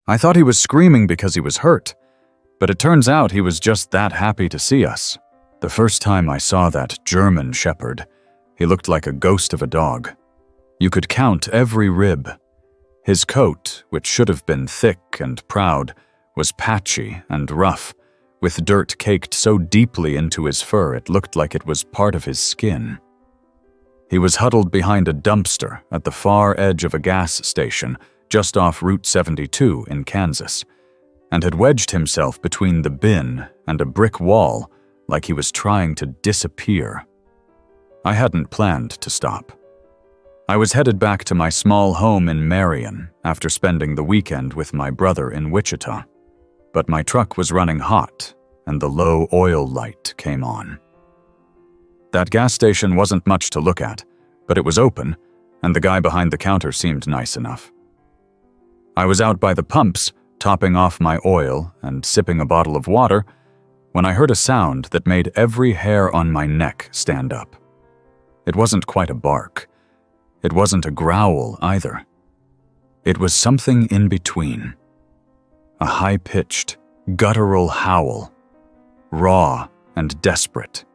I thought he was screaming because he was hurt, but it turns out he was just that happy to see us. The first time I saw that German shepherd, he looked like a ghost of a dog. You could count every rib. His coat, which should have been thick and proud, was patchy and rough, with dirt caked so deeply into his fur it looked like it was part of his skin. He was huddled behind a dumpster at the far edge of a gas station just off Route 72 in Kansas, and had wedged himself between the bin and a brick wall like he was trying to disappear. I hadn't planned to stop. I was headed back to my small home in Marion after spending the weekend with my brother in Wichita, but my truck was running hot and the low oil light came on. That gas station wasn't much to look at, but it was open, and the guy behind the counter seemed nice enough. I was out by the pumps, topping off my oil and sipping a bottle of water, when I heard a sound that made every hair on my neck stand up. It wasn't quite a bark. It wasn't a growl either. It was something in between. A high-pitched, guttural howl, raw and desperate.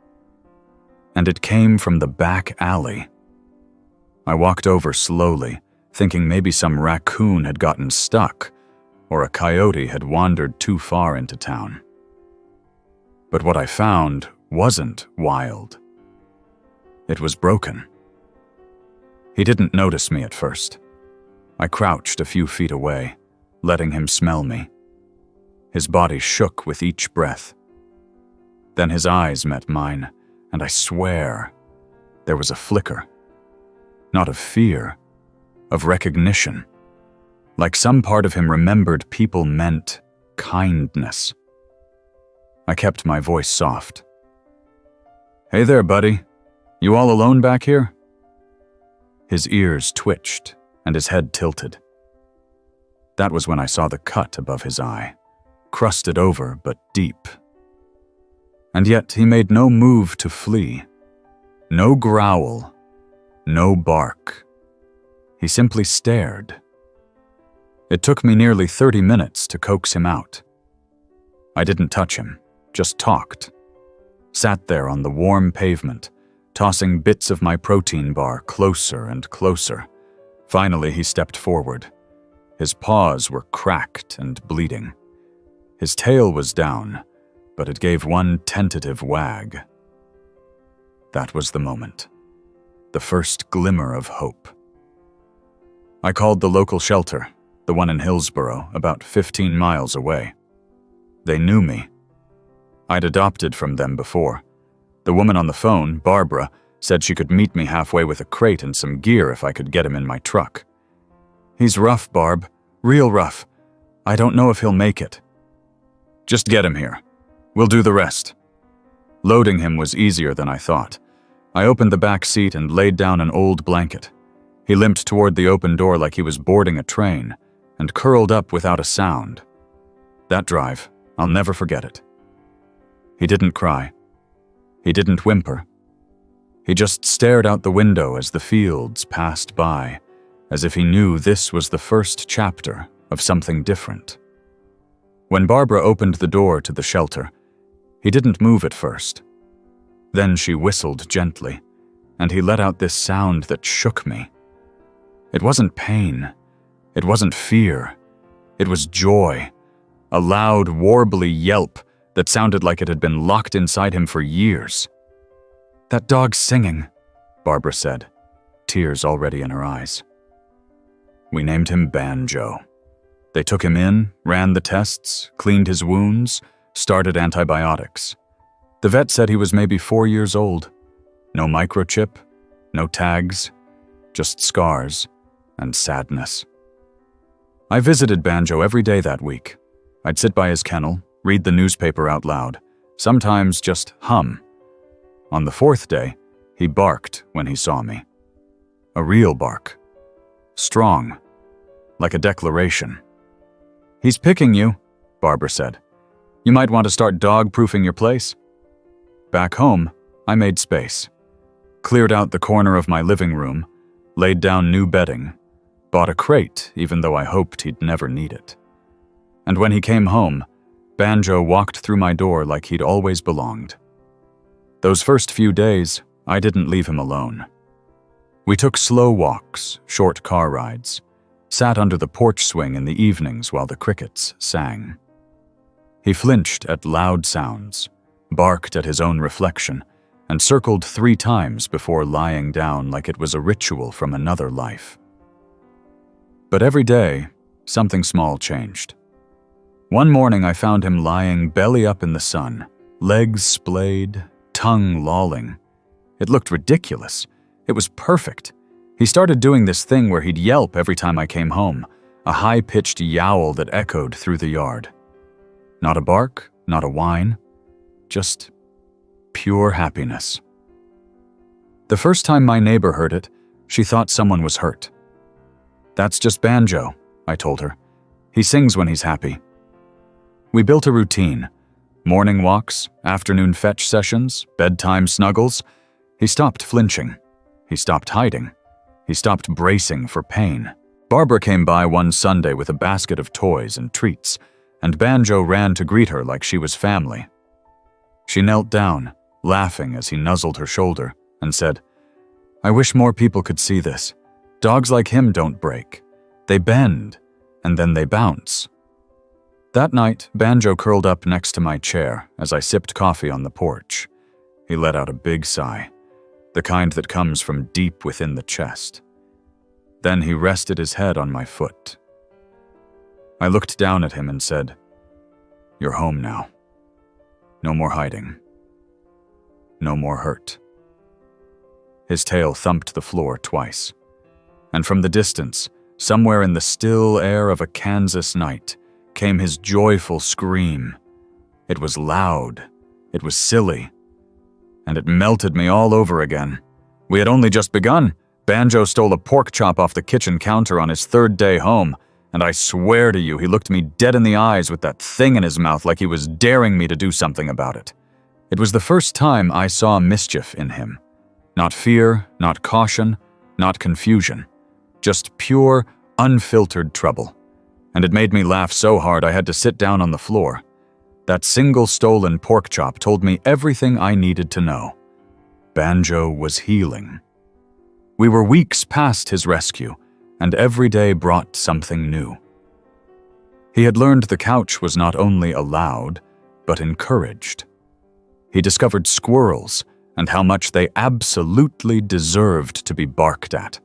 And it came from the back alley. I walked over slowly, thinking maybe some raccoon had gotten stuck or a coyote had wandered too far into town. But what I found wasn't wild. It was broken. He didn't notice me at first. I crouched a few feet away, letting him smell me. His body shook with each breath. Then his eyes met mine, and I swear there was a flicker. Not of fear, of recognition. Like some part of him remembered people meant kindness. I kept my voice soft. "Hey there, buddy. You all alone back here?" His ears twitched and his head tilted. That was when I saw the cut above his eye, crusted over but deep. And yet he made no move to flee. No growl. No bark. He simply stared. It took me nearly 30 minutes to coax him out. I didn't touch him, just talked. Sat there on the warm pavement, tossing bits of my protein bar closer and closer. Finally, he stepped forward. His paws were cracked and bleeding. His tail was down, but it gave one tentative wag. That was the moment. The first glimmer of hope. I called the local shelter, the one in Hillsboro, about 15 miles away. They knew me. I'd adopted from them before. The woman on the phone, Barbara, said she could meet me halfway with a crate and some gear if I could get him in my truck. "He's rough, Barb. Real rough. I don't know if he'll make it." "Just get him here. We'll do the rest." Loading him was easier than I thought. I opened the back seat and laid down an old blanket. He limped toward the open door like he was boarding a train and curled up without a sound. That drive, I'll never forget it. He didn't cry. He didn't whimper. He just stared out the window as the fields passed by, as if he knew this was the first chapter of something different. When Barbara opened the door to the shelter, he didn't move at first. Then she whistled gently, and he let out this sound that shook me. It wasn't pain. It wasn't fear. It was joy, a loud, warbly yelp that sounded like it had been locked inside him for years. "That dog's singing," Barbara said, tears already in her eyes. We named him Banjo. They took him in, ran the tests, cleaned his wounds, started antibiotics. The vet said he was maybe 4 years old. No microchip, no tags, just scars and sadness. I visited Banjo every day that week. I'd sit by his kennel, read the newspaper out loud, sometimes just hum. On the 4th day, he barked when he saw me. A real bark. Strong, like a declaration. "He's picking you," Barbara said. "You might want to start dog-proofing your place." Back home, I made space. Cleared out the corner of my living room, laid down new bedding, bought a crate even though I hoped he'd never need it. And when he came home, Banjo walked through my door like he'd always belonged. Those first few days, I didn't leave him alone. We took slow walks, short car rides, sat under the porch swing in the evenings while the crickets sang. He flinched at loud sounds, barked at his own reflection, and circled 3 times before lying down like it was a ritual from another life. But every day, something small changed. One morning I found him lying belly up in the sun, legs splayed, tongue lolling. It looked ridiculous. It was perfect. He started doing this thing where he'd yelp every time I came home, a high-pitched yowl that echoed through the yard. Not a bark, not a whine, just pure happiness. The first time my neighbor heard it, she thought someone was hurt. "That's just Banjo," I told her. "He sings when he's happy." We built a routine. Morning walks, afternoon fetch sessions, bedtime snuggles. He stopped flinching. He stopped hiding. He stopped bracing for pain. Barbara came by one Sunday with a basket of toys and treats, and Banjo ran to greet her like she was family. She knelt down, laughing as he nuzzled her shoulder, and said, "I wish more people could see this. Dogs like him don't break. They bend, and then they bounce." That night, Banjo curled up next to my chair as I sipped coffee on the porch. He let out a big sigh, the kind that comes from deep within the chest. Then he rested his head on my foot. I looked down at him and said, "You're home now. No more hiding. No more hurt." His tail thumped the floor twice, and from the distance, somewhere in the still air of a Kansas night, came his joyful scream. It was loud, it was silly, and it melted me all over again. We had only just begun. Banjo stole a pork chop off the kitchen counter on his 3rd day home, and I swear to you, he looked me dead in the eyes with that thing in his mouth like he was daring me to do something about it. It was the first time I saw mischief in him. Not fear, not caution, not confusion. Just pure, unfiltered trouble. And it made me laugh so hard I had to sit down on the floor. That single stolen pork chop told me everything I needed to know. Banjo was healing. We were weeks past his rescue, and every day brought something new. He had learned the couch was not only allowed, but encouraged. He discovered squirrels and how much they absolutely deserved to be barked at.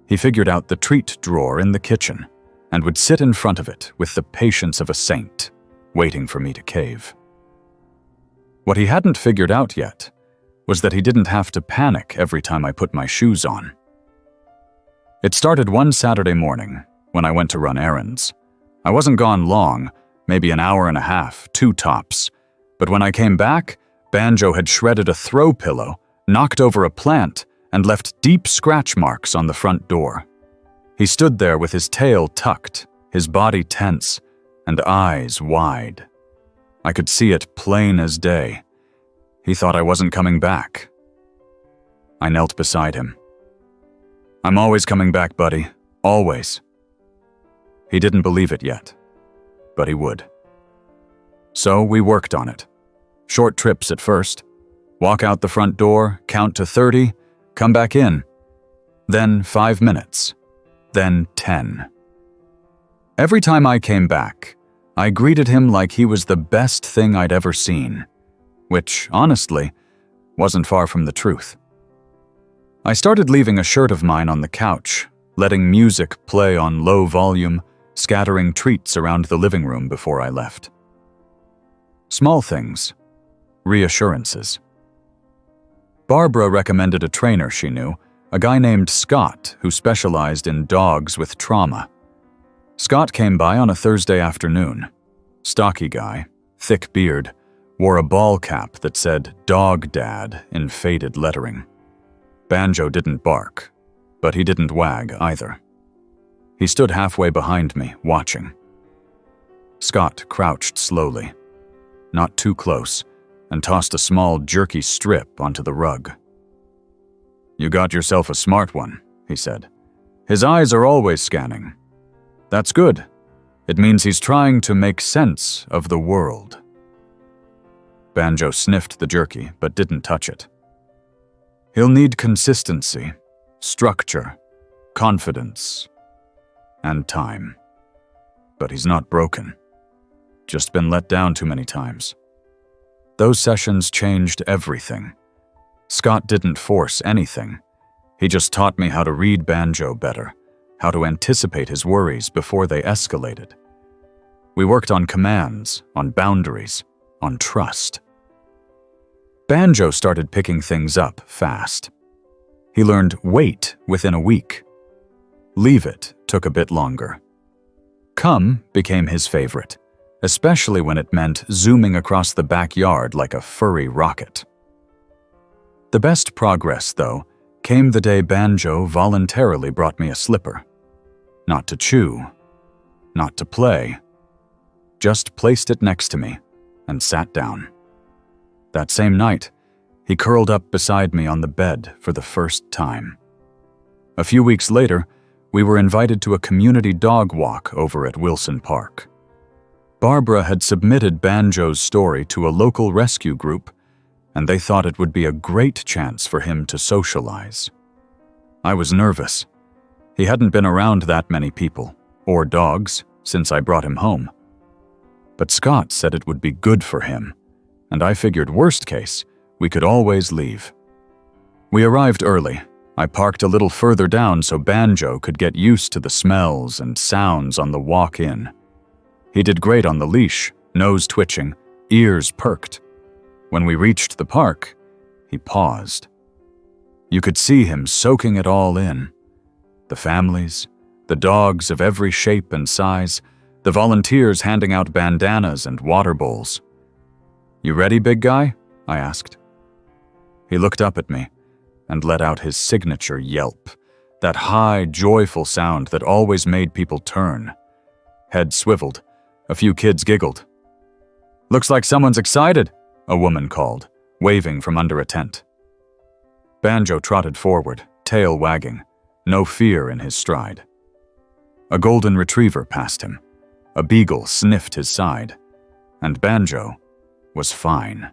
He figured out the treat drawer in the kitchen and would sit in front of it with the patience of a saint, waiting for me to cave. What he hadn't figured out yet was that he didn't have to panic every time I put my shoes on. It started one Saturday morning when I went to run errands. I wasn't gone long, maybe an hour and a half, 2 tops. But when I came back, Banjo had shredded a throw pillow, knocked over a plant, and left deep scratch marks on the front door. He stood there with his tail tucked, his body tense, and eyes wide. I could see it plain as day. He thought I wasn't coming back. I knelt beside him. "I'm always coming back, buddy. Always." He didn't believe it yet, but he would. So we worked on it. Short trips at first. Walk out the front door, count to 30, come back in. Then 5 minutes. Then 10. Every time I came back, I greeted him like he was the best thing I'd ever seen, which, honestly, wasn't far from the truth. I started leaving a shirt of mine on the couch, letting music play on low volume, scattering treats around the living room before I left. Small things. Reassurances. Barbara recommended a trainer she knew, a guy named Scott who specialized in dogs with trauma. Scott came by on a Thursday afternoon. Stocky guy, thick beard, wore a ball cap that said "Dog Dad" in faded lettering. Banjo didn't bark, but he didn't wag either. He stood halfway behind me, watching. Scott crouched slowly, not too close, and tossed a small, jerky strip onto the rug. "You got yourself a smart one," he said. "His eyes are always scanning. That's good. It means he's trying to make sense of the world." Banjo sniffed the jerky, but didn't touch it. "He'll need consistency, structure, confidence, and time. But he's not broken. Just been let down too many times. Those sessions changed everything. Scott didn't force anything. He just taught me how to read Banjo better, how to anticipate his worries before they escalated. We worked on commands, on boundaries, on trust. Banjo started picking things up fast. He learned wait within a week. Leave it took a bit longer. Come became his favorite, especially when it meant zooming across the backyard like a furry rocket. The best progress, though, came the day Banjo voluntarily brought me a slipper. Not to chew, not to play. Just placed it next to me and sat down. That same night, he curled up beside me on the bed for the first time. A few weeks later, we were invited to a community dog walk over at Wilson Park. Barbara had submitted Banjo's story to a local rescue group, and they thought it would be a great chance for him to socialize. I was nervous. He hadn't been around that many people, or dogs, since I brought him home. But Scott said it would be good for him, and I figured worst case, we could always leave. We arrived early. I parked a little further down so Banjo could get used to the smells and sounds on the walk in. He did great on the leash, nose twitching, ears perked. When we reached the park, he paused. You could see him soaking it all in. The families, the dogs of every shape and size, the volunteers handing out bandanas and water bowls. "You ready, big guy?" I asked. He looked up at me and let out his signature yelp, that high, joyful sound that always made people turn. Head swiveled. A few kids giggled. "Looks like someone's excited," a woman called, waving from under a tent. Banjo trotted forward, tail wagging, no fear in his stride. A golden retriever passed him. A beagle sniffed his side. And Banjo was fine.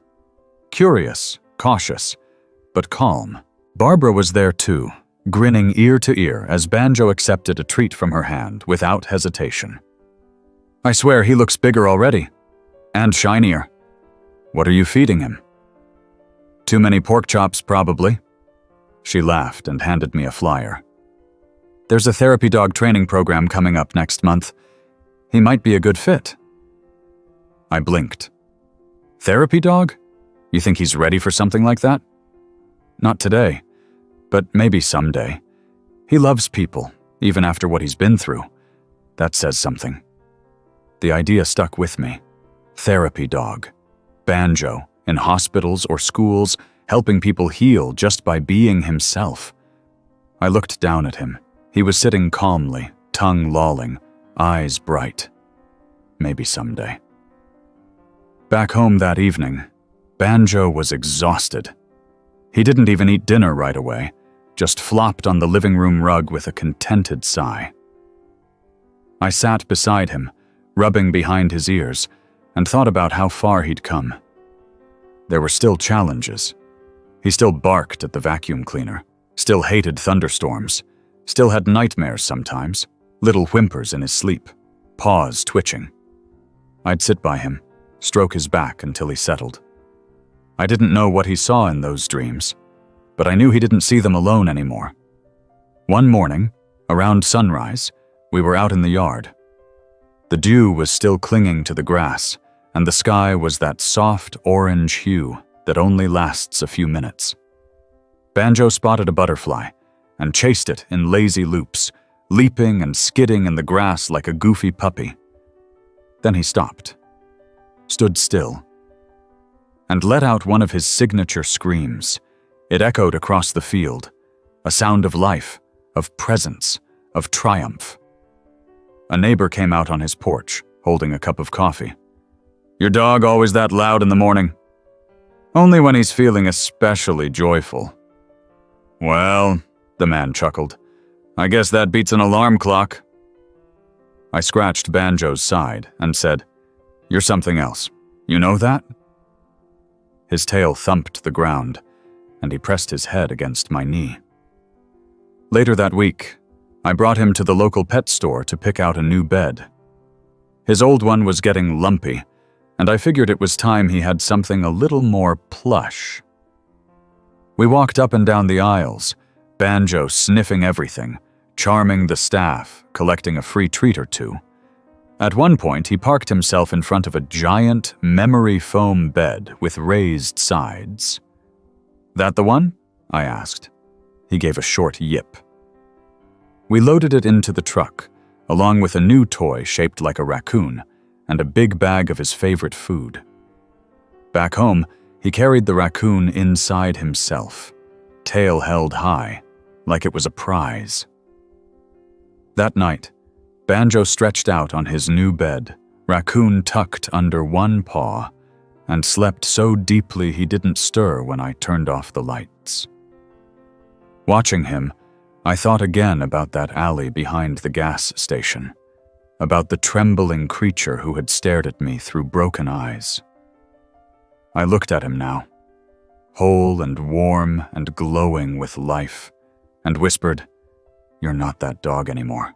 Curious, cautious, but calm. Barbara was there too, grinning ear to ear as Banjo accepted a treat from her hand without hesitation. "I swear he looks bigger already. And shinier. What are you feeding him?" "Too many pork chops, probably." She laughed and handed me a flyer. "There's a therapy dog training program coming up next month. He might be a good fit." I blinked. "Therapy dog? You think he's ready for something like that?" "Not today, but maybe someday. He loves people, even after what he's been through. That says something." The idea stuck with me. Therapy dog. Banjo, in hospitals or schools, helping people heal just by being himself. I looked down at him. He was sitting calmly, tongue lolling, eyes bright. Maybe someday. Back home that evening, Banjo was exhausted. He didn't even eat dinner right away, just flopped on the living room rug with a contented sigh. I sat beside him, rubbing behind his ears, and thought about how far he'd come. There were still challenges. He still barked at the vacuum cleaner, still hated thunderstorms, still had nightmares sometimes, little whimpers in his sleep, paws twitching. I'd sit by him, stroke his back until he settled. I didn't know what he saw in those dreams, but I knew he didn't see them alone anymore. One morning, around sunrise, we were out in the yard. The dew was still clinging to the grass, and the sky was that soft orange hue that only lasts a few minutes. Banjo spotted a butterfly and chased it in lazy loops, leaping and skidding in the grass like a goofy puppy. Then he stopped, stood still, and let out one of his signature screams. It echoed across the field, a sound of life, of presence, of triumph. A neighbor came out on his porch, holding a cup of coffee. "Your dog always that loud in the morning?" "Only when he's feeling especially joyful." "Well," the man chuckled, "I guess that beats an alarm clock." I scratched Banjo's side and said, "You're something else. You know that?" His tail thumped the ground, and he pressed his head against my knee. Later that week, I brought him to the local pet store to pick out a new bed. His old one was getting lumpy, and I figured it was time he had something a little more plush. We walked up and down the aisles, Banjo sniffing everything, charming the staff, collecting a free treat or two. At one point, he parked himself in front of a giant memory foam bed with raised sides. "That the one?" I asked. He gave a short yip. We loaded it into the truck, along with a new toy shaped like a raccoon and a big bag of his favorite food. Back home, he carried the raccoon inside himself, tail held high, like it was a prize. That night, Banjo stretched out on his new bed, raccoon tucked under one paw, and slept so deeply he didn't stir when I turned off the lights. Watching him, I thought again about that alley behind the gas station, about the trembling creature who had stared at me through broken eyes. I looked at him now, whole and warm and glowing with life, and whispered, "You're not that dog anymore."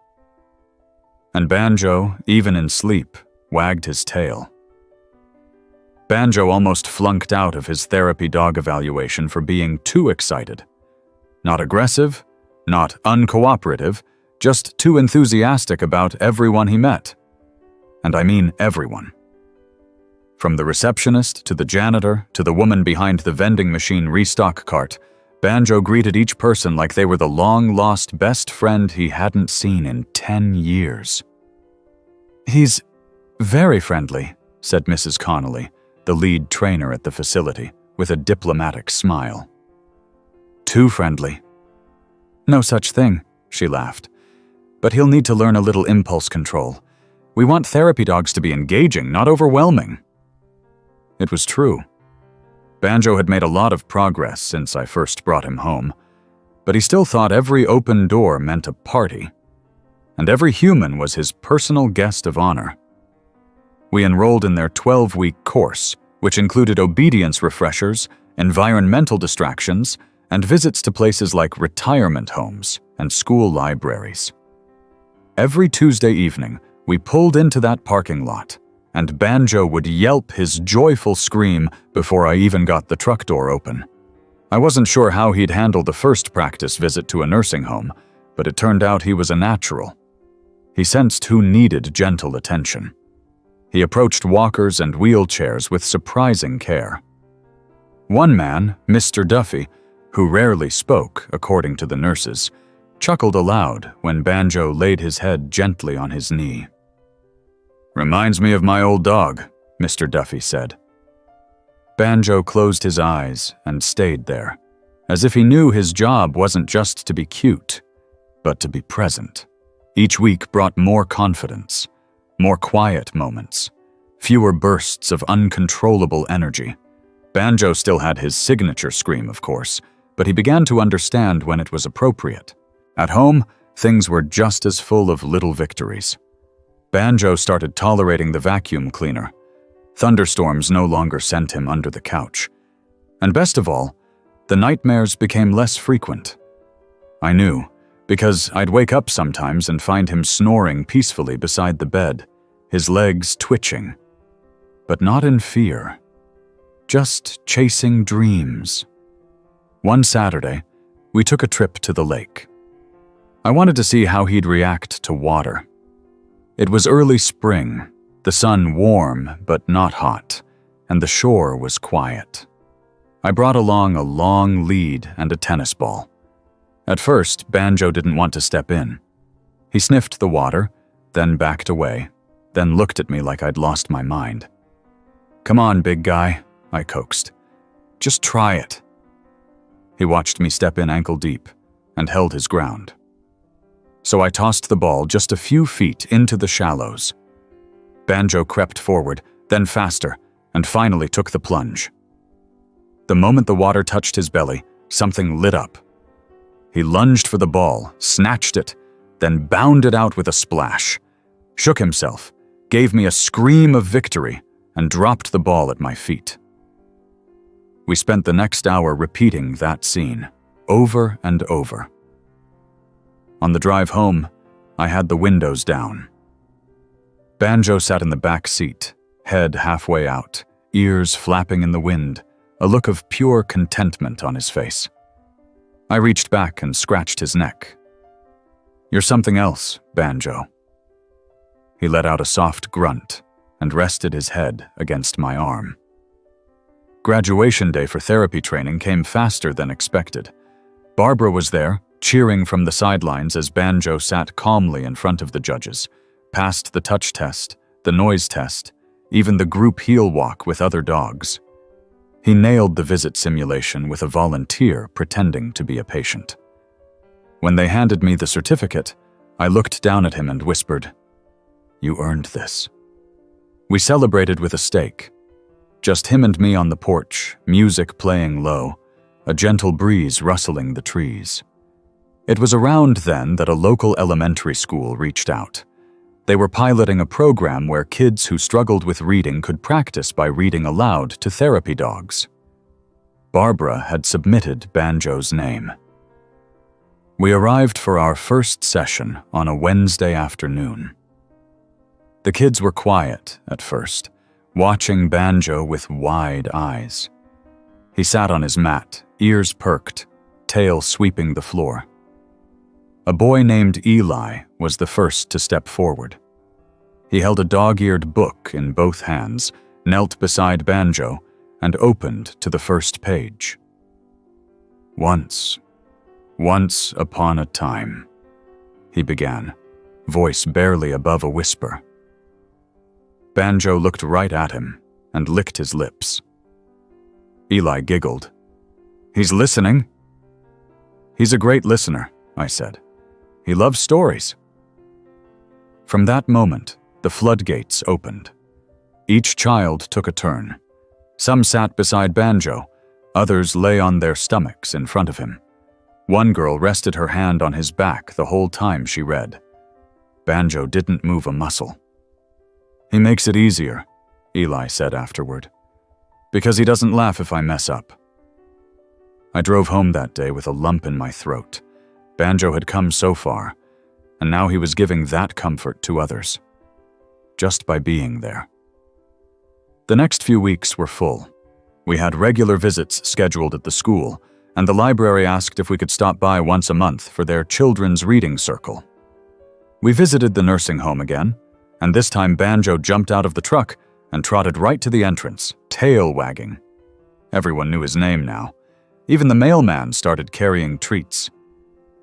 And Banjo, even in sleep, wagged his tail. Banjo almost flunked out of his therapy dog evaluation for being too excited. Not aggressive, not uncooperative, just too enthusiastic about everyone he met. And I mean everyone. From the receptionist to the janitor to the woman behind the vending machine restock cart, Banjo greeted each person like they were the long-lost best friend he hadn't seen in 10 years. "He's very friendly," said Mrs. Connolly, the lead trainer at the facility, with a diplomatic smile. "Too friendly." "No such thing," she laughed. "But he'll need to learn a little impulse control. We want therapy dogs to be engaging, not overwhelming." It was true. Banjo had made a lot of progress since I first brought him home, but he still thought every open door meant a party, and every human was his personal guest of honor. We enrolled in their 12-week course, which included obedience refreshers, environmental distractions, and visits to places like retirement homes and school libraries. Every Tuesday evening, we pulled into that parking lot, and Banjo would yelp his joyful scream before I even got the truck door open. I wasn't sure how he'd handle the first practice visit to a nursing home, but it turned out he was a natural. He sensed who needed gentle attention. He approached walkers and wheelchairs with surprising care. One man, Mr. Duffy, who rarely spoke, according to the nurses, chuckled aloud when Banjo laid his head gently on his knee. "Reminds me of my old dog," Mr. Duffy said. Banjo closed his eyes and stayed there, as if he knew his job wasn't just to be cute, but to be present. Each week brought more confidence, more quiet moments, fewer bursts of uncontrollable energy. Banjo still had his signature scream, of course, but he began to understand when it was appropriate. At home, things were just as full of little victories. Banjo started tolerating the vacuum cleaner. Thunderstorms no longer sent him under the couch. And best of all, the nightmares became less frequent. I knew, because I'd wake up sometimes and find him snoring peacefully beside the bed, his legs twitching. But not in fear, just chasing dreams. One Saturday, we took a trip to the lake. I wanted to see how he'd react to water. It was early spring, the sun warm but not hot, and the shore was quiet. I brought along a long lead and a tennis ball. At first, Banjo didn't want to step in. He sniffed the water, then backed away, then looked at me like I'd lost my mind. "Come on, big guy," I coaxed. "Just try it." He watched me step in ankle deep and held his ground. So I tossed the ball just a few feet into the shallows. Banjo crept forward, then faster, and finally took the plunge. The moment the water touched his belly, something lit up. He lunged for the ball, snatched it, then bounded out with a splash. shook himself, gave me a scream of victory, and dropped the ball at my feet. We spent the next hour repeating that scene, over and over. On the drive home, I had the windows down. Banjo sat in the back seat, head halfway out, ears flapping in the wind, a look of pure contentment on his face. I reached back and scratched his neck. "You're something else, Banjo." He let out a soft grunt and rested his head against my arm. Graduation day for therapy training came faster than expected. Barbara was there, cheering from the sidelines as Banjo sat calmly in front of the judges, passed the touch test, the noise test, even the group heel walk with other dogs. He nailed the visit simulation with a volunteer pretending to be a patient. When they handed me the certificate, I looked down at him and whispered, "You earned this." We celebrated with a steak. Just him and me on the porch, music playing low, a gentle breeze rustling the trees. It was around then that a local elementary school reached out. They were piloting a program where kids who struggled with reading could practice by reading aloud to therapy dogs. Barbara had submitted Banjo's name. We arrived for our first session on a Wednesday afternoon. The kids were quiet at first, watching Banjo with wide eyes. He sat on his mat, ears perked, tail sweeping the floor. A boy named Eli was the first to step forward. He held a dog-eared book in both hands, knelt beside Banjo, and opened to the first page. Once upon a time, he began, voice barely above a whisper. Banjo looked right at him and licked his lips. Eli giggled. "He's listening." "He's a great listener," I said. "He loves stories." From that moment, the floodgates opened. Each child took a turn. Some sat beside Banjo, others lay on their stomachs in front of him. One girl rested her hand on his back the whole time she read. Banjo didn't move a muscle. "He makes it easier," Eli said afterward, "because he doesn't laugh if I mess up." I drove home that day with a lump in my throat. Banjo had come so far, and now he was giving that comfort to others, just by being there. The next few weeks were full. We had regular visits scheduled at the school, and the library asked if we could stop by once a month for their children's reading circle. We visited the nursing home again, and this time Banjo jumped out of the truck and trotted right to the entrance, tail wagging. Everyone knew his name now. Even the mailman started carrying treats.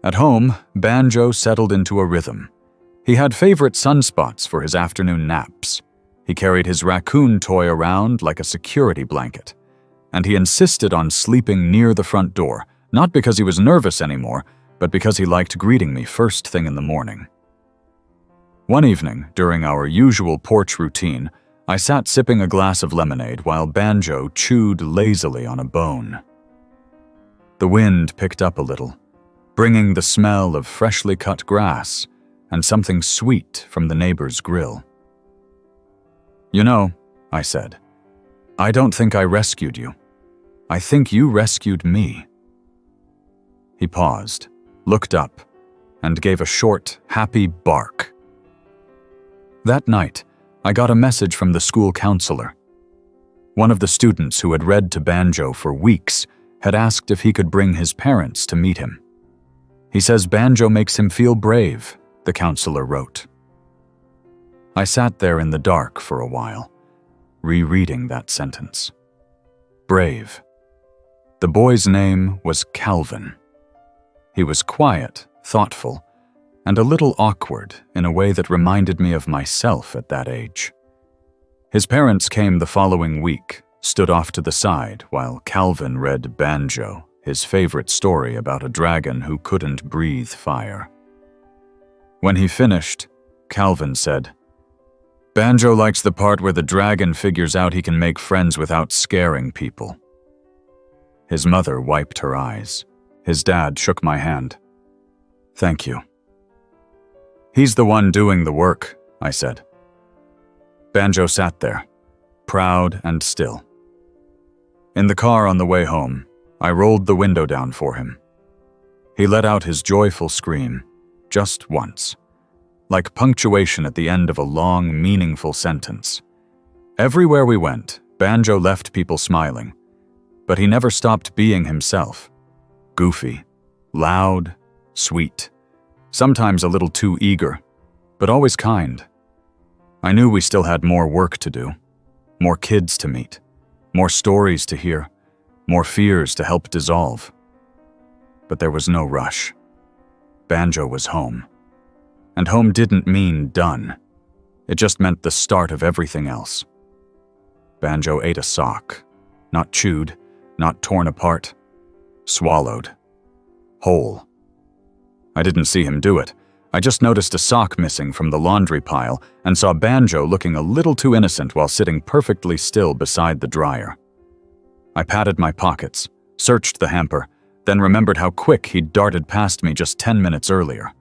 At home, Banjo settled into a rhythm. He had favorite sunspots for his afternoon naps. He carried his raccoon toy around like a security blanket. And he insisted on sleeping near the front door, not because he was nervous anymore, but because he liked greeting me first thing in the morning. One evening, during our usual porch routine, I sat sipping a glass of lemonade while Banjo chewed lazily on a bone. The wind picked up a little, bringing the smell of freshly cut grass and something sweet from the neighbor's grill. "You know," I said, "I don't think I rescued you. I think you rescued me." He paused, looked up, and gave a short, happy bark. That night, I got a message from the school counselor. One of the students who had read to Banjo for weeks had asked if he could bring his parents to meet him. "He says Banjo makes him feel brave," the counselor wrote. I sat there in the dark for a while, rereading that sentence. Brave. The boy's name was Calvin. He was quiet, thoughtful, and a little awkward in a way that reminded me of myself at that age. His parents came the following week, stood off to the side while Calvin read Banjo, his favorite story about a dragon who couldn't breathe fire. When he finished, Calvin said, "Banjo likes the part where the dragon figures out he can make friends without scaring people." His mother wiped her eyes. His dad shook my hand. "Thank you." "He's the one doing the work," I said. Banjo sat there, proud and still. In the car on the way home, I rolled the window down for him. He let out his joyful scream, just once, like punctuation at the end of a long, meaningful sentence. Everywhere we went, Banjo left people smiling, but he never stopped being himself. Goofy, loud, sweet, sometimes a little too eager, but always kind. I knew we still had more work to do, more kids to meet, more stories to hear, more fears to help dissolve. But there was no rush. Banjo was home. And home didn't mean done. It just meant the start of everything else. Banjo ate a sock, not chewed, not torn apart, swallowed, whole. I didn't see him do it. I just noticed a sock missing from the laundry pile and saw Banjo looking a little too innocent while sitting perfectly still beside the dryer. I patted my pockets, searched the hamper, then remembered how quick he'd darted past me just 10 minutes earlier.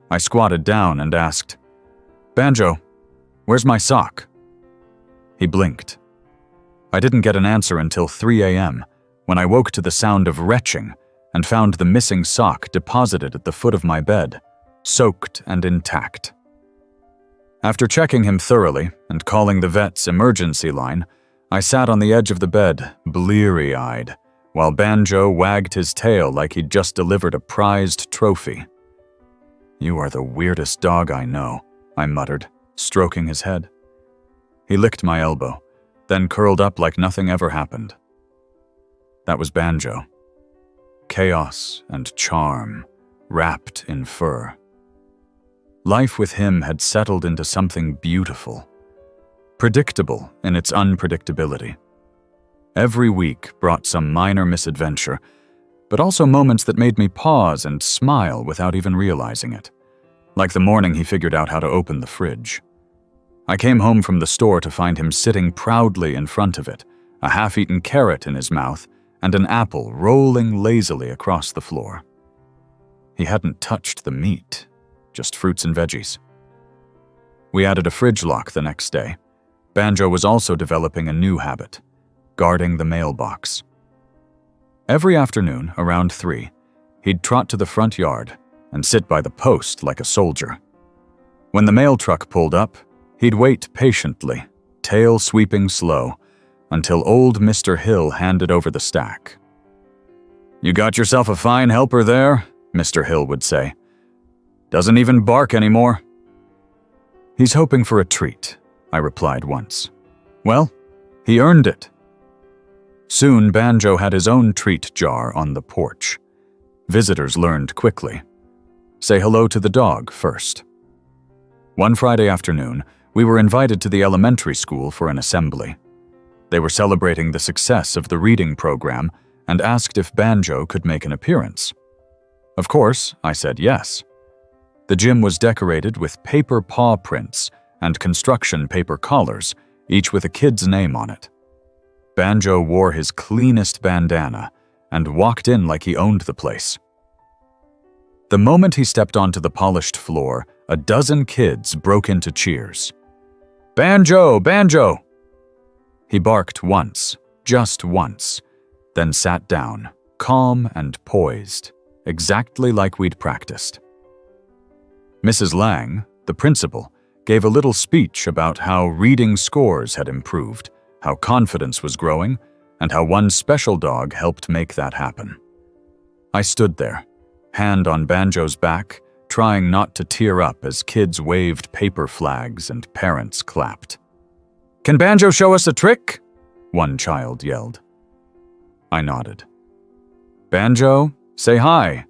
I squatted down and asked, "Banjo, where's my sock?" He blinked. I didn't get an answer until 3 a.m., when I woke to the sound of retching and found the missing sock deposited at the foot of my bed, soaked and intact. After checking him thoroughly and calling the vet's emergency line, I sat on the edge of the bed, bleary-eyed, while Banjo wagged his tail like he'd just delivered a prized trophy. "You are the weirdest dog I know," I muttered, stroking his head. He licked my elbow, then curled up like nothing ever happened. That was Banjo. Chaos and charm, wrapped in fur. Life with him had settled into something beautiful, predictable in its unpredictability. Every week brought some minor misadventure, but also moments that made me pause and smile without even realizing it, like the morning he figured out how to open the fridge. I came home from the store to find him sitting proudly in front of it, a half-eaten carrot in his mouth and an apple rolling lazily across the floor. He hadn't touched the meat, just fruits and veggies. We added a fridge lock the next day. Banjo was also developing a new habit, guarding the mailbox. Every afternoon, around 3, he'd trot to the front yard and sit by the post like a soldier. When the mail truck pulled up, he'd wait patiently, tail sweeping slow, until old Mr. Hill handed over the stack. "You got yourself a fine helper there," Mr. Hill would say. "Doesn't even bark anymore." "He's hoping for a treat," I replied once. "Well, he earned it." Soon Banjo had his own treat jar on the porch. Visitors learned quickly. Say hello to the dog first. One Friday afternoon, we were invited to the elementary school for an assembly. They were celebrating the success of the reading program and asked if Banjo could make an appearance. Of course, I said yes. The gym was decorated with paper paw prints and construction paper collars, each with a kid's name on it. Banjo wore his cleanest bandana and walked in like he owned the place. The moment he stepped onto the polished floor, a dozen kids broke into cheers. "Banjo! Banjo!" He barked once, just once, then sat down, calm and poised, exactly like we'd practiced. Mrs. Lang, the principal, gave a little speech about how reading scores had improved, how confidence was growing, and how one special dog helped make that happen. I stood there, hand on Banjo's back, trying not to tear up as kids waved paper flags and parents clapped. "Can Banjo show us a trick?" one child yelled. I nodded. "Banjo, say hi."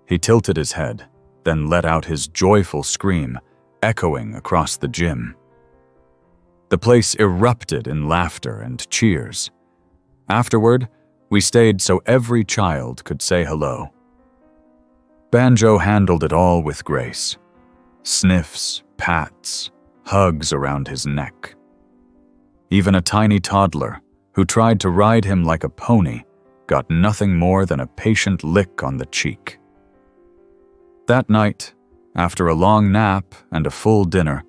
He tilted his head, then let out his joyful scream, echoing across the gym. The place erupted in laughter and cheers. Afterward, we stayed so every child could say hello. Banjo handled it all with grace. Sniffs, pats, hugs around his neck. Even a tiny toddler, who tried to ride him like a pony, got nothing more than a patient lick on the cheek. That night, after a long nap and a full dinner,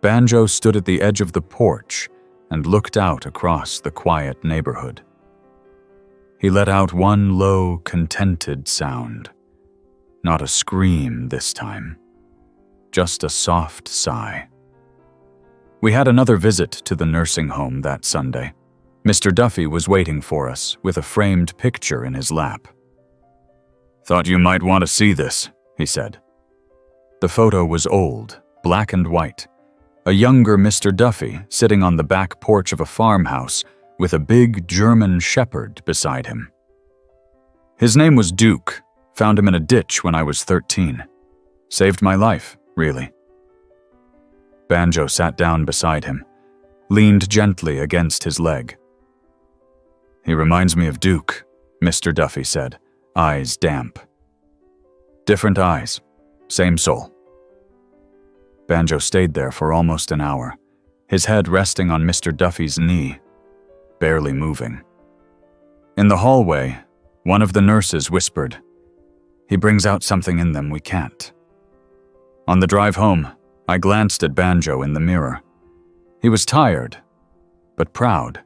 Banjo stood at the edge of the porch and looked out across the quiet neighborhood. He let out one low, contented sound. Not a scream this time, just a soft sigh. We had another visit to the nursing home that Sunday. Mr. Duffy was waiting for us with a framed picture in his lap. "Thought you might want to see this," he said. The photo was old, black and white. A younger Mr. Duffy sitting on the back porch of a farmhouse with a big German shepherd beside him. His name was Duke. Found him in a ditch when I was 13. Saved my life, really. Banjo sat down beside him, leaned gently against his leg. "He reminds me of Duke," Mr. Duffy said, eyes damp. Different eyes, same soul. Banjo stayed there for almost an hour, his head resting on Mr. Duffy's knee, barely moving. In the hallway, one of the nurses whispered, "He brings out something in them we can't." On the drive home, I glanced at Banjo in the mirror. He was tired, but proud.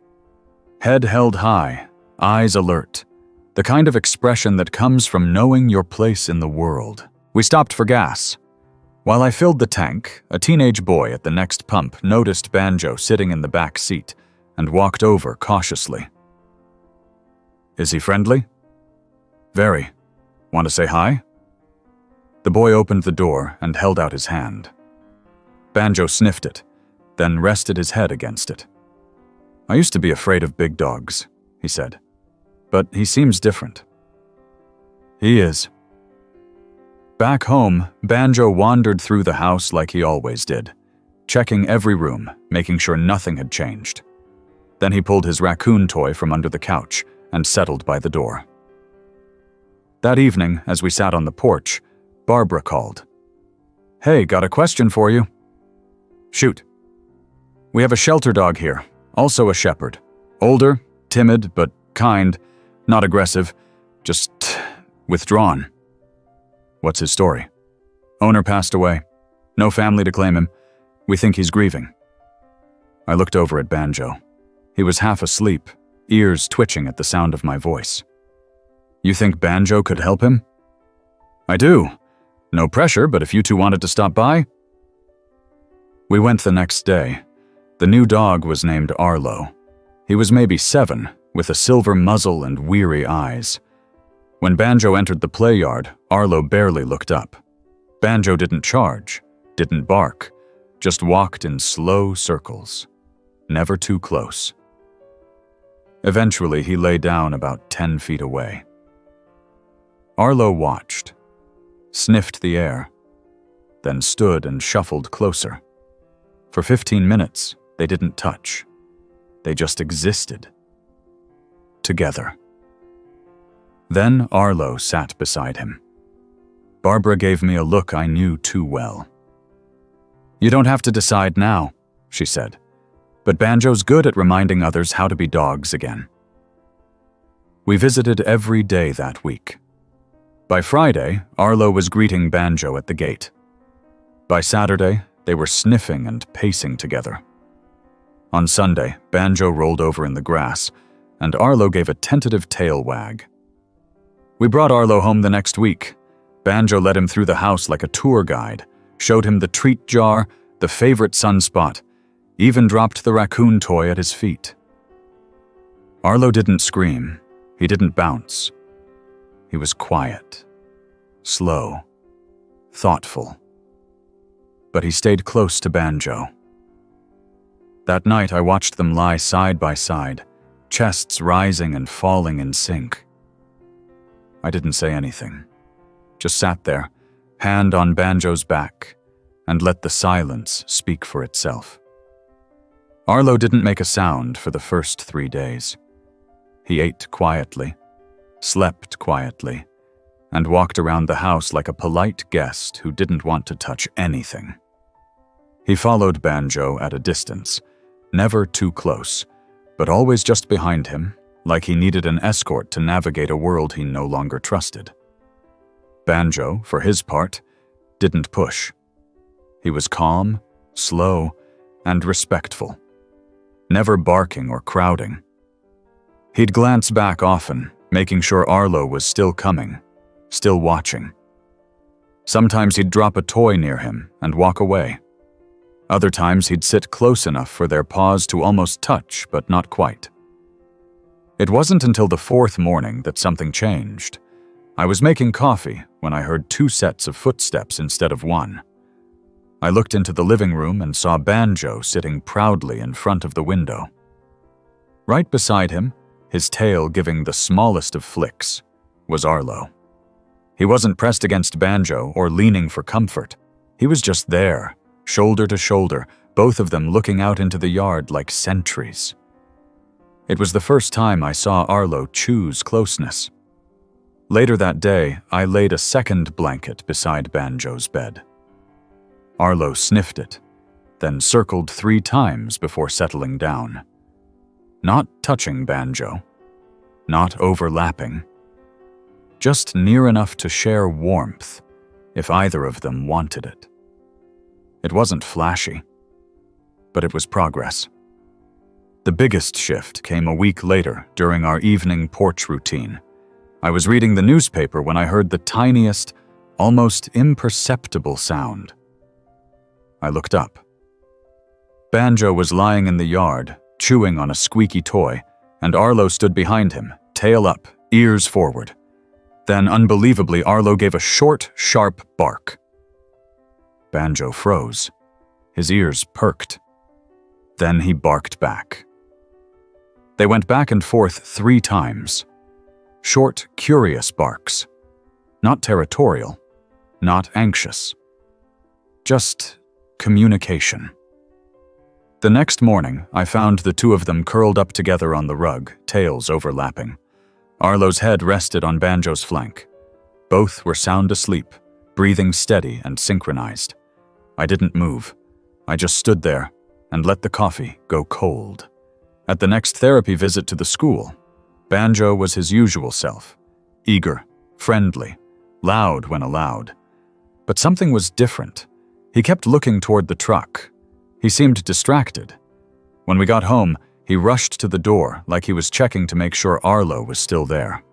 Head held high, eyes alert, the kind of expression that comes from knowing your place in the world. We stopped for gas. While I filled the tank, a teenage boy at the next pump noticed Banjo sitting in the back seat and walked over cautiously. "Is he friendly?" "Very. Want to say hi?" The boy opened the door and held out his hand. Banjo sniffed it, then rested his head against it. "I used to be afraid of big dogs," he said, "but he seems different." "He is." Back home, Banjo wandered through the house like he always did, checking every room, making sure nothing had changed. Then he pulled his raccoon toy from under the couch and settled by the door. That evening, as we sat on the porch, Barbara called. "Hey, got a question for you." "Shoot." "We have a shelter dog here, also a shepherd. Older, timid, but kind, not aggressive, just withdrawn." "What's his story?" "Owner passed away. No family to claim him. We think he's grieving." I looked over at Banjo. He was half asleep, ears twitching at the sound of my voice. "You think Banjo could help him?" "I do. No pressure, but if you two wanted to stop by." We went the next day. The new dog was named Arlo. He was maybe 7, with a silver muzzle and weary eyes. When Banjo entered the play yard, Arlo barely looked up. Banjo didn't charge, didn't bark, just walked in slow circles, never too close. Eventually, he lay down about 10 feet away. Arlo watched, sniffed the air, then stood and shuffled closer. For 15 minutes, they didn't touch. They just existed. Together. Then Arlo sat beside him. Barbara gave me a look I knew too well. "You don't have to decide now," she said, "but Banjo's good at reminding others how to be dogs again." We visited every day that week. By Friday, Arlo was greeting Banjo at the gate. By Saturday, they were sniffing and pacing together. On Sunday, Banjo rolled over in the grass, and Arlo gave a tentative tail wag. We brought Arlo home the next week. Banjo led him through the house like a tour guide, showed him the treat jar, the favorite sunspot, even dropped the raccoon toy at his feet. Arlo didn't scream. He didn't bounce. He was quiet, slow, thoughtful. But he stayed close to Banjo. That night, I watched them lie side by side, chests rising and falling in sync. I didn't say anything, just sat there, hand on Banjo's back, and let the silence speak for itself. Arlo didn't make a sound for the first 3 days. He ate quietly, slept quietly, and walked around the house like a polite guest who didn't want to touch anything. He followed Banjo at a distance, never too close, but always just behind him, like he needed an escort to navigate a world he no longer trusted. Banjo, for his part, didn't push. He was calm, slow, and respectful, never barking or crowding. He'd glance back often, making sure Arlo was still coming, still watching. Sometimes he'd drop a toy near him and walk away. Other times he'd sit close enough for their paws to almost touch, but not quite. It wasn't until the fourth morning that something changed. I was making coffee when I heard 2 sets of footsteps instead of 1. I looked into the living room and saw Banjo sitting proudly in front of the window. Right beside him, his tail giving the smallest of flicks, was Arlo. He wasn't pressed against Banjo or leaning for comfort. He was just there, shoulder to shoulder, both of them looking out into the yard like sentries. It was the first time I saw Arlo choose closeness. Later that day, I laid a second blanket beside Banjo's bed. Arlo sniffed it, then circled 3 times before settling down. Not touching Banjo, not overlapping, just near enough to share warmth if either of them wanted it. It wasn't flashy, but it was progress. The biggest shift came a week later during our evening porch routine. I was reading the newspaper when I heard the tiniest, almost imperceptible sound. I looked up. Banjo was lying in the yard, chewing on a squeaky toy, and Arlo stood behind him, tail up, ears forward. Then, unbelievably, Arlo gave a short, sharp bark. Banjo froze. His ears perked. Then he barked back. They went back and forth 3 times. Short, curious barks. Not territorial, not anxious. Just communication. The next morning, I found the 2 of them curled up together on the rug, tails overlapping. Arlo's head rested on Banjo's flank. Both were sound asleep, breathing steady and synchronized. I didn't move. I just stood there and let the coffee go cold. At the next therapy visit to the school, Banjo was his usual self, eager, friendly, loud when allowed. But something was different. He kept looking toward the truck. He seemed distracted. When we got home, he rushed to the door like he was checking to make sure Arlo was still there.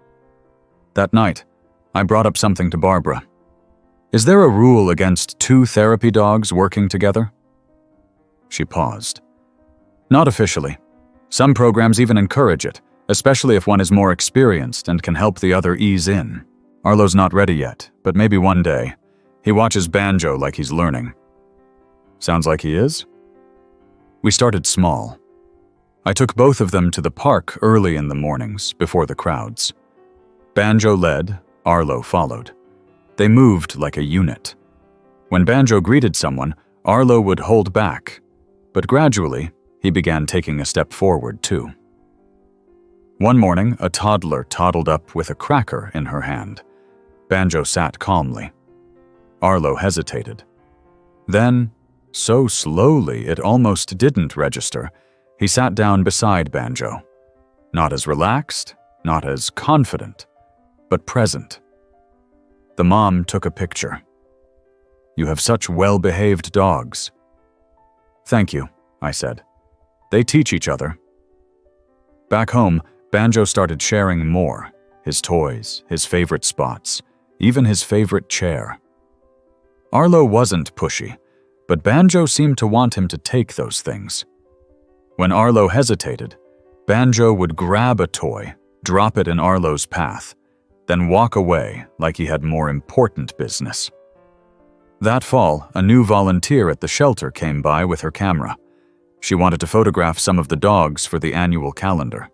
That night, I brought up something to Barbara. Is there a rule against 2 therapy dogs working together? She paused. Not officially. Some programs even encourage it, especially if one is more experienced and can help the other ease in. Arlo's not ready yet, but maybe one day. He watches Banjo like he's learning. Sounds like he is? We started small. I took both of them to the park early in the mornings, before the crowds. Banjo led, Arlo followed. They moved like a unit. When Banjo greeted someone, Arlo would hold back, but gradually, he began taking a step forward too. One morning, a toddler toddled up with a cracker in her hand. Banjo sat calmly. Arlo hesitated. Then, so slowly it almost didn't register, he sat down beside Banjo. Not as relaxed, not as confident, but present. The mom took a picture. You have such well-behaved dogs. Thank you, I said. They teach each other. Back home, Banjo started sharing more. His toys, his favorite spots, even his favorite chair. Arlo wasn't pushy, but Banjo seemed to want him to take those things. When Arlo hesitated, Banjo would grab a toy, drop it in Arlo's path, then walk away like he had more important business. That fall, a new volunteer at the shelter came by with her camera. She wanted to photograph some of the dogs for the annual calendar.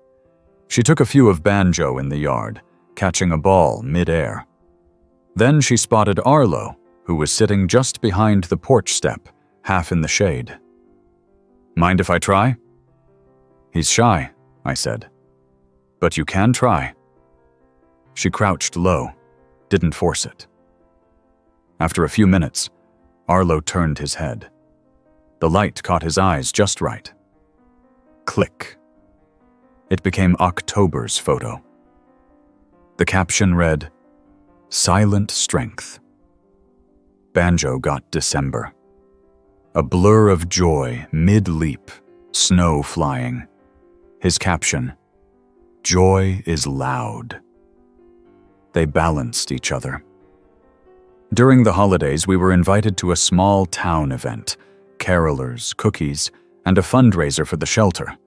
She took a few of Banjo in the yard, catching a ball mid-air. Then she spotted Arlo, who was sitting just behind the porch step, half in the shade. Mind if I try? He's shy, I said. But you can try. She crouched low, didn't force it. After a few minutes, Arlo turned his head. The light caught his eyes just right. Click. It became October's photo. The caption read, "Silent Strength." Banjo got December. A blur of joy mid-leap, snow flying. His caption, "Joy is loud." They balanced each other. During the holidays, we were invited to a small town event, carolers, cookies, and a fundraiser for the shelter.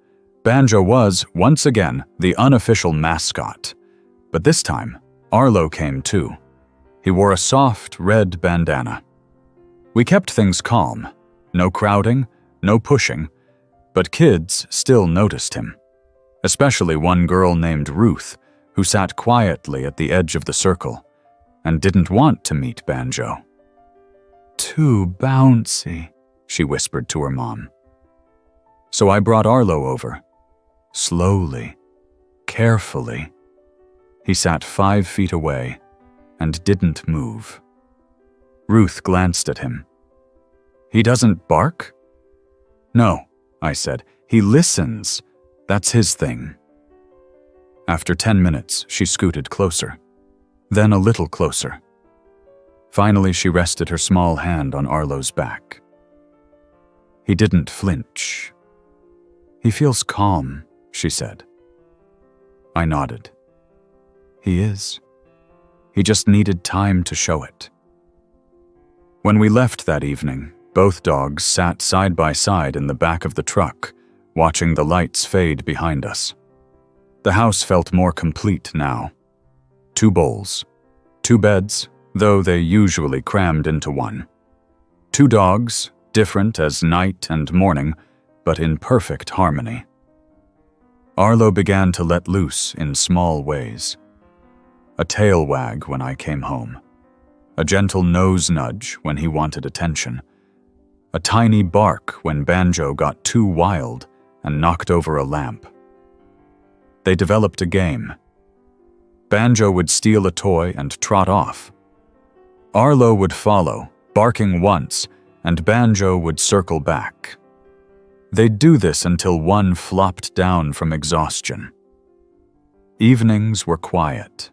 Banjo was, once again, the unofficial mascot. But this time, Arlo came too. He wore a soft, red bandana. We kept things calm. No crowding, no pushing, but kids still noticed him. Especially one girl named Ruth, who sat quietly at the edge of the circle and didn't want to meet Banjo. "Too bouncy," she whispered to her mom. So I brought Arlo over. Slowly, carefully. He sat 5 feet away and didn't move. Ruth glanced at him. "He doesn't bark?" "No," I said. "He listens. That's his thing." After 10 minutes, she scooted closer. Then a little closer. Finally, she rested her small hand on Arlo's back. He didn't flinch. "He feels calm," she said. I nodded. "He is. He just needed time to show it." When we left that evening, both dogs sat side by side in the back of the truck, watching the lights fade behind us. The house felt more complete now. 2 bowls, 2 beds, though they usually crammed into one. 2 dogs, different as night and morning, but in perfect harmony. Arlo began to let loose in small ways. A tail wag when I came home. A gentle nose nudge when he wanted attention. A tiny bark when Banjo got too wild and knocked over a lamp. They developed a game. Banjo would steal a toy and trot off. Arlo would follow, barking once, and Banjo would circle back. They'd do this until one flopped down from exhaustion. Evenings were quiet.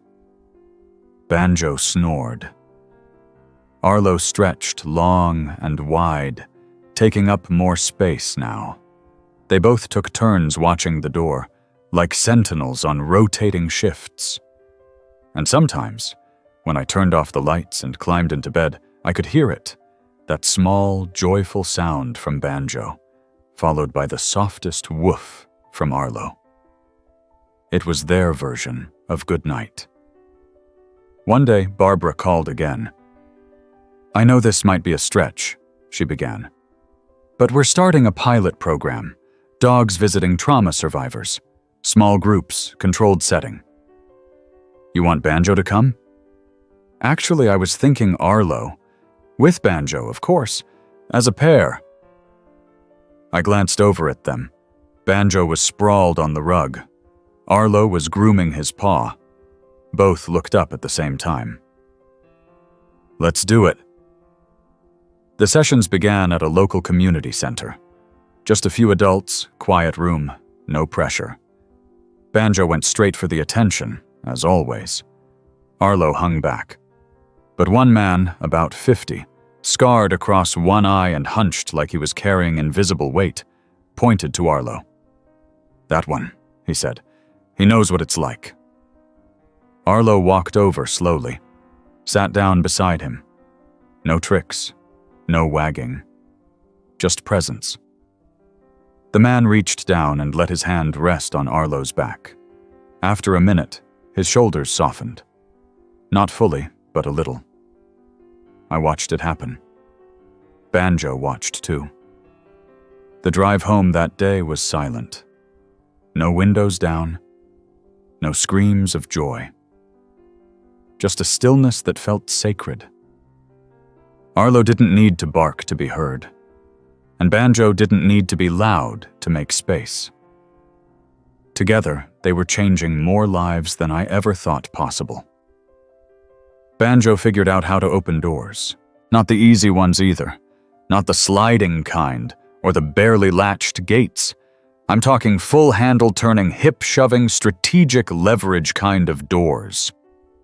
Banjo snored. Arlo stretched long and wide, taking up more space now. They both took turns watching the door, like sentinels on rotating shifts. And sometimes, when I turned off the lights and climbed into bed, I could hear it, that small, joyful sound from Banjo, followed by the softest woof from Arlo. It was their version of good night. One day, Barbara called again. "I know this might be a stretch," she began, "but we're starting a pilot program, dogs visiting trauma survivors, small groups, controlled setting. You want Banjo to come?" Actually, I was thinking Arlo. With Banjo, of course, as a pair. I glanced over at them. Banjo was sprawled on the rug. Arlo was grooming his paw. Both looked up at the same time. "Let's do it." The sessions began at a local community center. Just a few adults, quiet room, no pressure. Banjo went straight for the attention, as always. Arlo hung back. But one man, about 50, scarred across one eye and hunched like he was carrying invisible weight, pointed to Arlo. "That one," he said. "He knows what it's like." Arlo walked over slowly, sat down beside him. No tricks, no wagging, just presence. The man reached down and let his hand rest on Arlo's back. After a minute, his shoulders softened. Not fully, but a little. I watched it happen. Banjo watched too. The drive home that day was silent. No windows down, no screams of joy. Just a stillness that felt sacred. Arlo didn't need to bark to be heard, and Banjo didn't need to be loud to make space. Together, they were changing more lives than I ever thought possible. Banjo figured out how to open doors. Not the easy ones either. Not the sliding kind, or the barely latched gates. I'm talking full-handle turning, hip-shoving, strategic leverage kind of doors.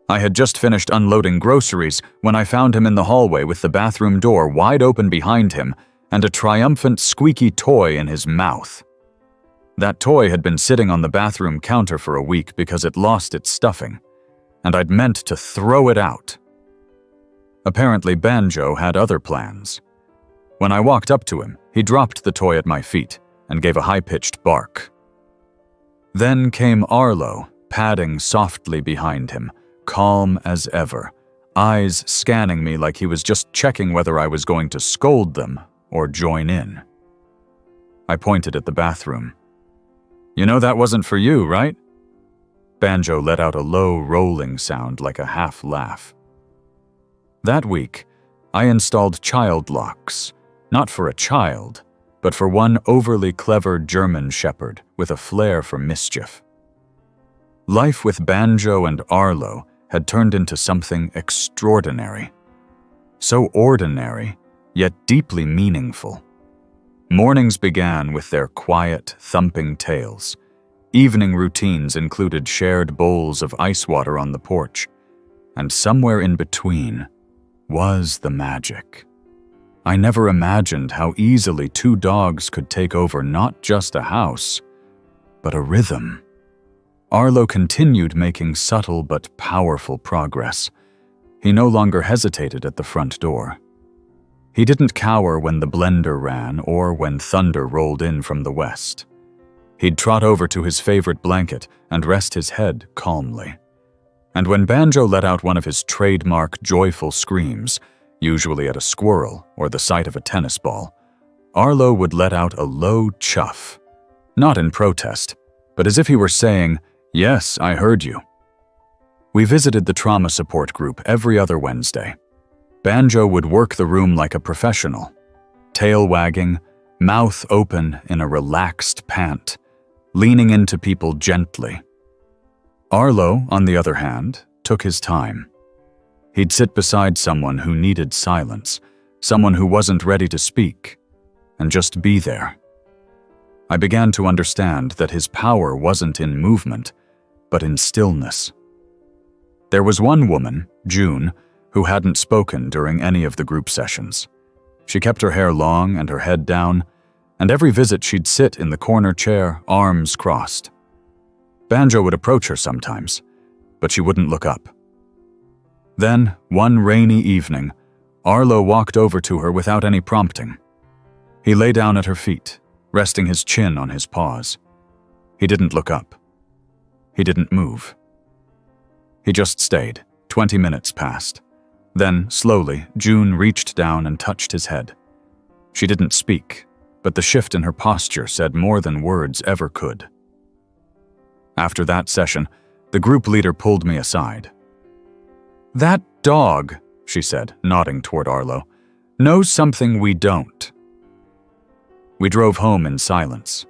I had just finished unloading groceries when I found him in the hallway with the bathroom door wide open behind him and a triumphant squeaky toy in his mouth. That toy had been sitting on the bathroom counter for a week because it lost its stuffing, and I'd meant to throw it out. Apparently, Banjo had other plans. When I walked up to him, he dropped the toy at my feet and gave a high-pitched bark. Then came Arlo, padding softly behind him, calm as ever, eyes scanning me like he was just checking whether I was going to scold them or join in. I pointed at the bathroom. "You know that wasn't for you, right?" Banjo let out a low, rolling sound like a half-laugh. That week, I installed child locks, not for a child, but for one overly clever German shepherd with a flair for mischief. Life with Banjo and Arlo had turned into something extraordinary. So ordinary, yet deeply meaningful. Mornings began with their quiet, thumping tails. Evening routines included shared bowls of ice water on the porch. And somewhere in between was the magic. I never imagined how easily two dogs could take over not just a house, but a rhythm. Arlo continued making subtle but powerful progress. He no longer hesitated at the front door. He didn't cower when the blender ran or when thunder rolled in from the west. He'd trot over to his favorite blanket and rest his head calmly. And when Banjo let out one of his trademark joyful screams, usually at a squirrel or the sight of a tennis ball, Arlo would let out a low chuff, not in protest, but as if he were saying, "Yes, I heard you." We visited the trauma support group every other Wednesday. Banjo would work the room like a professional, tail wagging, mouth open in a relaxed pant, leaning into people gently. Arlo, on the other hand, took his time. He'd sit beside someone who needed silence, someone who wasn't ready to speak, and just be there. I began to understand that his power wasn't in movement, but in stillness. There was one woman, June, who hadn't spoken during any of the group sessions. She kept her hair long and her head down, and every visit she'd sit in the corner chair, arms crossed. Banjo would approach her sometimes, but she wouldn't look up. Then, one rainy evening, Arlo walked over to her without any prompting. He lay down at her feet, resting his chin on his paws. He didn't look up. He didn't move. He just stayed. 20 minutes passed. Then, slowly, June reached down and touched his head. She didn't speak, but the shift in her posture said more than words ever could. After that session, the group leader pulled me aside. "That dog," she said, nodding toward Arlo, "knows something we don't." We drove home in silence,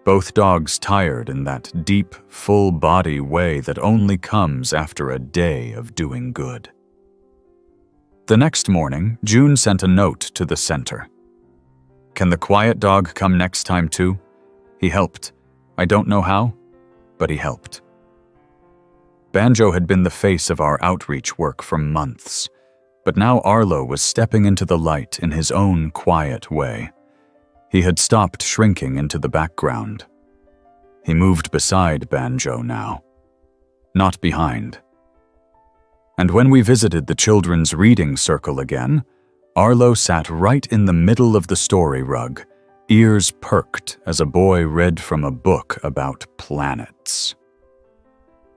both dogs tired in that deep, full-body way that only comes after a day of doing good. The next morning, June sent a note to the center. "Can the quiet dog come next time too? He helped. I don't know how, but he helped." Banjo had been the face of our outreach work for months, but now Arlo was stepping into the light in his own quiet way. He had stopped shrinking into the background. He moved beside Banjo now, not behind. And when we visited the children's reading circle again, Arlo sat right in the middle of the story rug, ears perked as a boy read from a book about planets.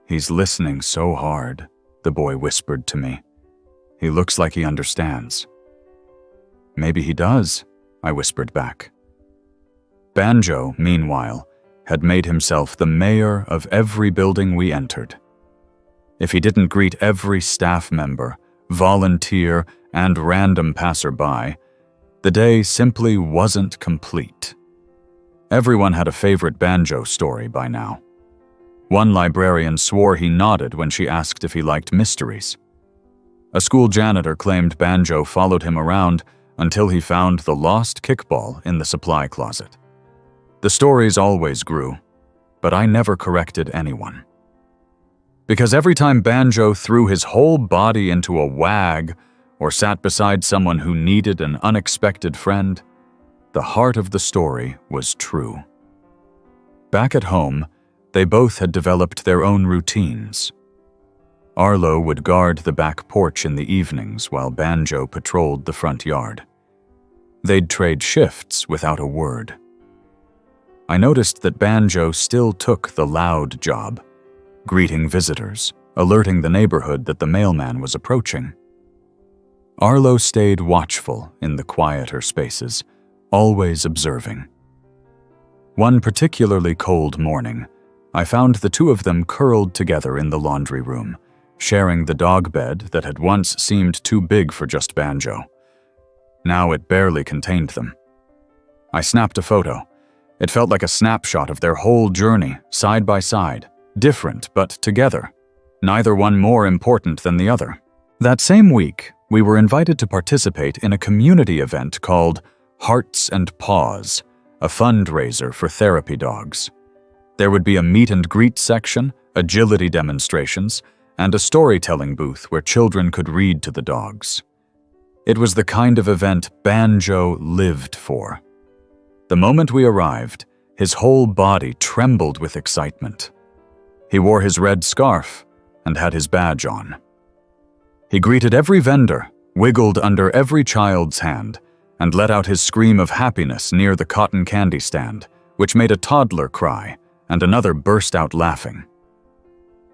"He's listening so hard," the boy whispered to me. "He looks like he understands." "Maybe he does," I whispered back. Banjo, meanwhile, had made himself the mayor of every building we entered. If he didn't greet every staff member, volunteer, and random passerby, the day simply wasn't complete. Everyone had a favorite Banjo story by now. One librarian swore he nodded when she asked if he liked mysteries. A school janitor claimed Banjo followed him around until he found the lost kickball in the supply closet. The stories always grew, but I never corrected anyone. Because every time Banjo threw his whole body into a wag or sat beside someone who needed an unexpected friend, the heart of the story was true. Back at home, they both had developed their own routines. Arlo would guard the back porch in the evenings while Banjo patrolled the front yard. They'd trade shifts without a word. I noticed that Banjo still took the loud job, greeting visitors, alerting the neighborhood that the mailman was approaching. Arlo stayed watchful in the quieter spaces, always observing. One particularly cold morning, I found the two of them curled together in the laundry room, sharing the dog bed that had once seemed too big for just Banjo. Now it barely contained them. I snapped a photo. It felt like a snapshot of their whole journey, side by side, different but together, neither one more important than the other. That same week, we were invited to participate in a community event called Hearts and Paws, a fundraiser for therapy dogs. There would be a meet and greet section, agility demonstrations, and a storytelling booth where children could read to the dogs. It was the kind of event Banjo lived for. The moment we arrived, his whole body trembled with excitement. He wore his red scarf and had his badge on. He greeted every vendor, wiggled under every child's hand, and let out his scream of happiness near the cotton candy stand, which made a toddler cry, and another burst out laughing.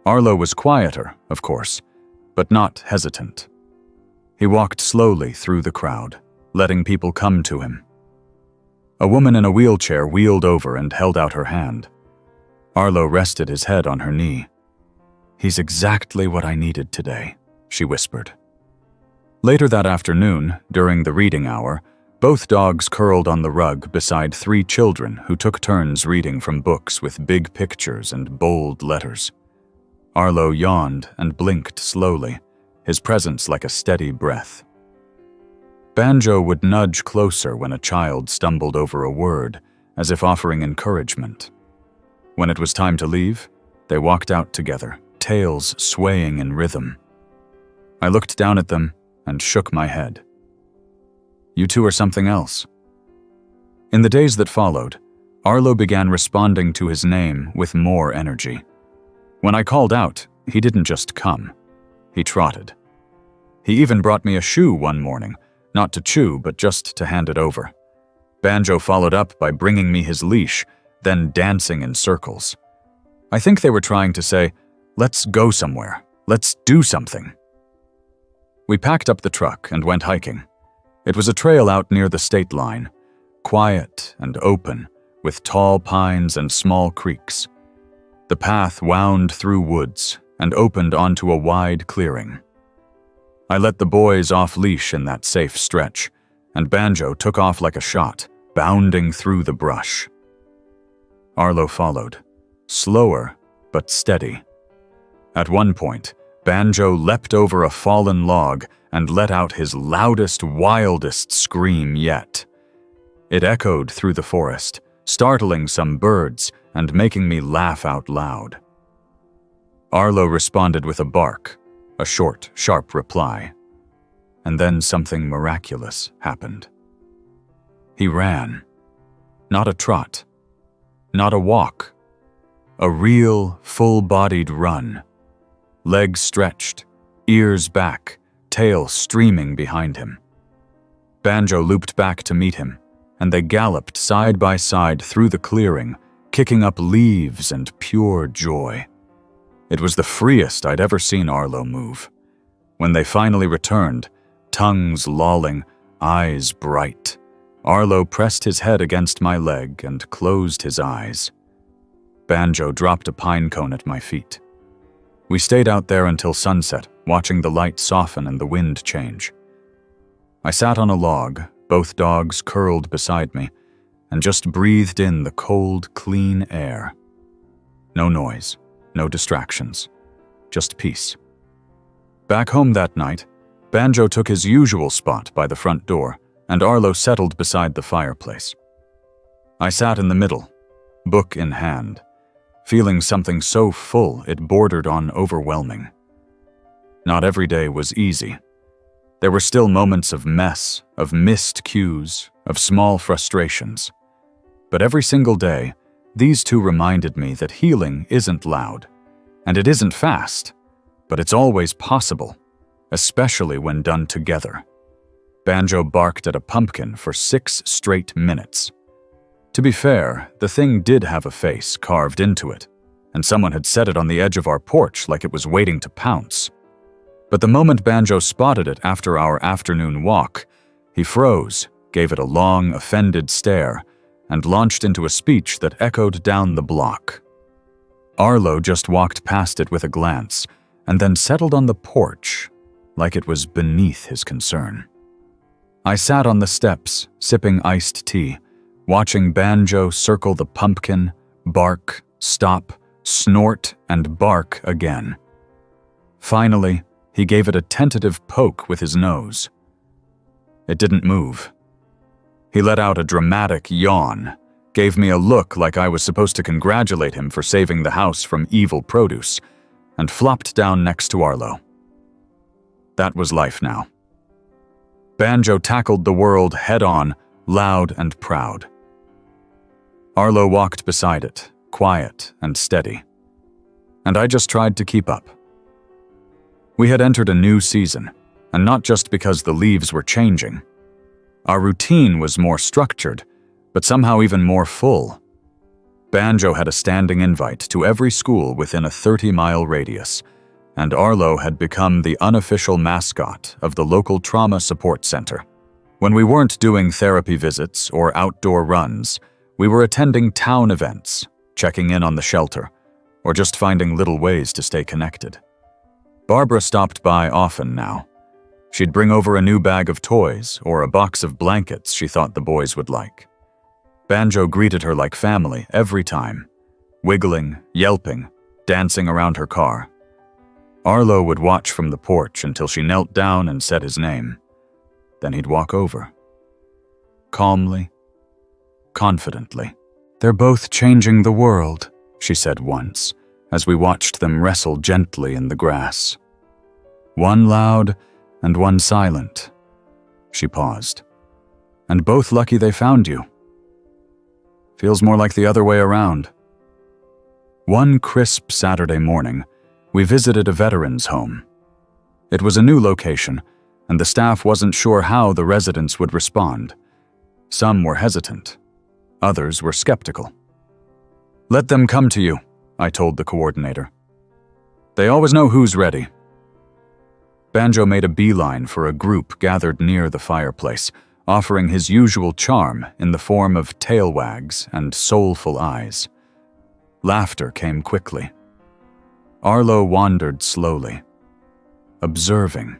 Arlo was quieter, of course, but not hesitant. He walked slowly through the crowd, letting people come to him. A woman in a wheelchair wheeled over and held out her hand. Arlo rested his head on her knee. "He's exactly what I needed today," she whispered. Later that afternoon, during the reading hour, both dogs curled on the rug beside three children who took turns reading from books with big pictures and bold letters. Arlo yawned and blinked slowly, his presence like a steady breath. Banjo would nudge closer when a child stumbled over a word, as if offering encouragement. When it was time to leave, they walked out together, tails swaying in rhythm. I looked down at them and shook my head. You two are something else. In the days that followed, Arlo began responding to his name with more energy. When I called out, he didn't just come. He trotted. He even brought me a shoe one morning, not to chew, but just to hand it over. Banjo followed up by bringing me his leash, then dancing in circles. I think they were trying to say, "Let's go somewhere. Let's do something." We packed up the truck and went hiking. It was a trail out near the state line, quiet and open, with tall pines and small creeks. The path wound through woods and opened onto a wide clearing. I let the boys off leash in that safe stretch, and Banjo took off like a shot, bounding through the brush. Arlo followed, slower but steady. At one point, Banjo leapt over a fallen log and let out his loudest, wildest scream yet. It echoed through the forest, startling some birds and making me laugh out loud. Arlo responded with a bark, a short, sharp reply. And then something miraculous happened. He ran. Not a trot. Not a walk. A real, full-bodied run. Legs stretched, ears back, tail streaming behind him. Banjo looped back to meet him, and they galloped side by side through the clearing, kicking up leaves and pure joy. It was the freest I'd ever seen Arlo move. When they finally returned, tongues lolling, eyes bright, Arlo pressed his head against my leg and closed his eyes. Banjo dropped a pine cone at my feet. We stayed out there until sunset, watching the light soften and the wind change. I sat on a log, both dogs curled beside me, and just breathed in the cold, clean air. No noise, no distractions, just peace. Back home that night, Banjo took his usual spot by the front door, and Arlo settled beside the fireplace. I sat in the middle, book in hand, feeling something so full it bordered on overwhelming. Not every day was easy. There were still moments of mess, of missed cues, of small frustrations. But every single day, these two reminded me that healing isn't loud, and it isn't fast, but it's always possible, especially when done together. Banjo barked at a pumpkin for 6 straight minutes. To be fair, the thing did have a face carved into it, and someone had set it on the edge of our porch like it was waiting to pounce. But the moment Banjo spotted it after our afternoon walk, he froze, gave it a long, offended stare, and launched into a speech that echoed down the block. Arlo just walked past it with a glance, and then settled on the porch, like it was beneath his concern. I sat on the steps, sipping iced tea, watching Banjo circle the pumpkin, bark, stop, snort, and bark again. Finally, he gave it a tentative poke with his nose. It didn't move. He let out a dramatic yawn, gave me a look like I was supposed to congratulate him for saving the house from evil produce, and flopped down next to Arlo. That was life now. Banjo tackled the world head-on, loud and proud. Arlo walked beside it, quiet and steady. And I just tried to keep up. We had entered a new season, and not just because the leaves were changing. Our routine was more structured, but somehow even more full. Banjo had a standing invite to every school within a 30-mile radius, and Arlo had become the unofficial mascot of the local trauma support center. When we weren't doing therapy visits or outdoor runs, we were attending town events, checking in on the shelter, or just finding little ways to stay connected. Barbara stopped by often now. She'd bring over a new bag of toys or a box of blankets she thought the boys would like. Banjo greeted her like family every time, wiggling, yelping, dancing around her car. Arlo would watch from the porch until she knelt down and said his name. Then he'd walk over. Calmly, confidently. "They're both changing the world," she said once, as we watched them wrestle gently in the grass. "One loud and one silent." She paused. "And both lucky they found you." "Feels more like the other way around." One crisp Saturday morning, we visited a veterans' home. It was a new location, and the staff wasn't sure how the residents would respond. Some were hesitant. Others were skeptical. "Let them come to you," I told the coordinator. "They always know who's ready." Banjo made a beeline for a group gathered near the fireplace, offering his usual charm in the form of tail wags and soulful eyes. Laughter came quickly. Arlo wandered slowly, observing,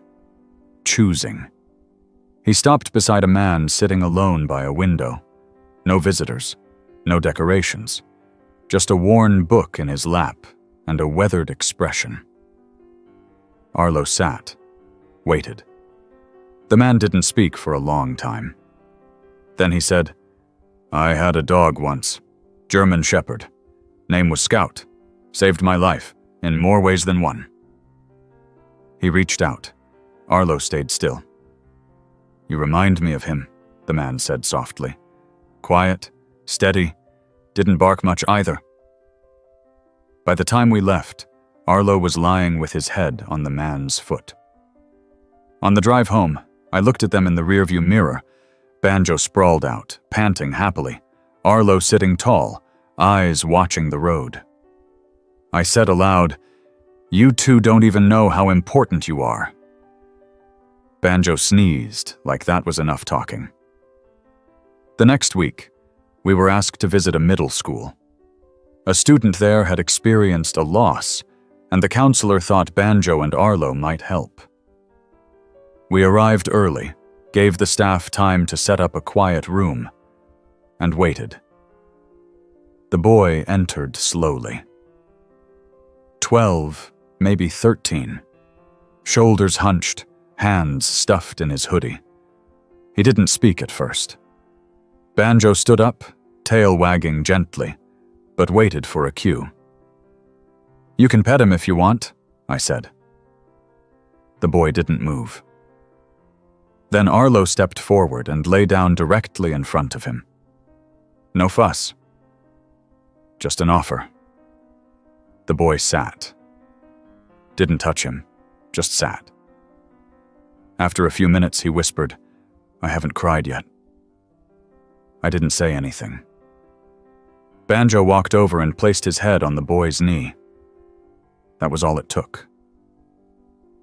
choosing. He stopped beside a man sitting alone by a window. No visitors, no decorations, just a worn book in his lap and a weathered expression. Arlo sat, waited. The man didn't speak for a long time. Then he said, "I had a dog once, German Shepherd. Name was Scout. Saved my life, in more ways than one." He reached out. Arlo stayed still. "You remind me of him," the man said softly. "Quiet, steady, didn't bark much either." By the time we left, Arlo was lying with his head on the man's foot. On the drive home, I looked at them in the rearview mirror. Banjo sprawled out, panting happily. Arlo sitting tall, eyes watching the road. I said aloud, "You two don't even know how important you are." Banjo sneezed, like that was enough talking. The next week, we were asked to visit a middle school. A student there had experienced a loss, and the counselor thought Banjo and Arlo might help. We arrived early, gave the staff time to set up a quiet room, and waited. The boy entered slowly. 12, maybe 13. Shoulders hunched, hands stuffed in his hoodie. He didn't speak at first. Banjo stood up, tail wagging gently, but waited for a cue. "You can pet him if you want," I said. The boy didn't move. Then Arlo stepped forward and lay down directly in front of him. No fuss. Just an offer. The boy sat. Didn't touch him, just sat. After a few minutes, he whispered, "I haven't cried yet." I didn't say anything. Banjo walked over and placed his head on the boy's knee. That was all it took.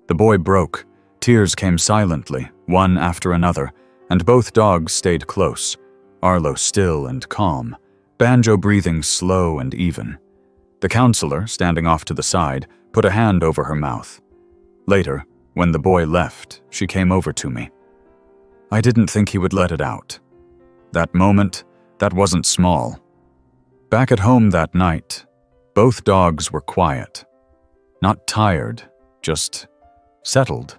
The boy broke. Tears came silently, one after another, and both dogs stayed close, Arlo still and calm, Banjo breathing slow and even. The counselor, standing off to the side, put a hand over her mouth. Later, when the boy left, she came over to me. I didn't think he would let it out. That moment, that wasn't small. Back at home that night, both dogs were quiet. Not tired, just settled.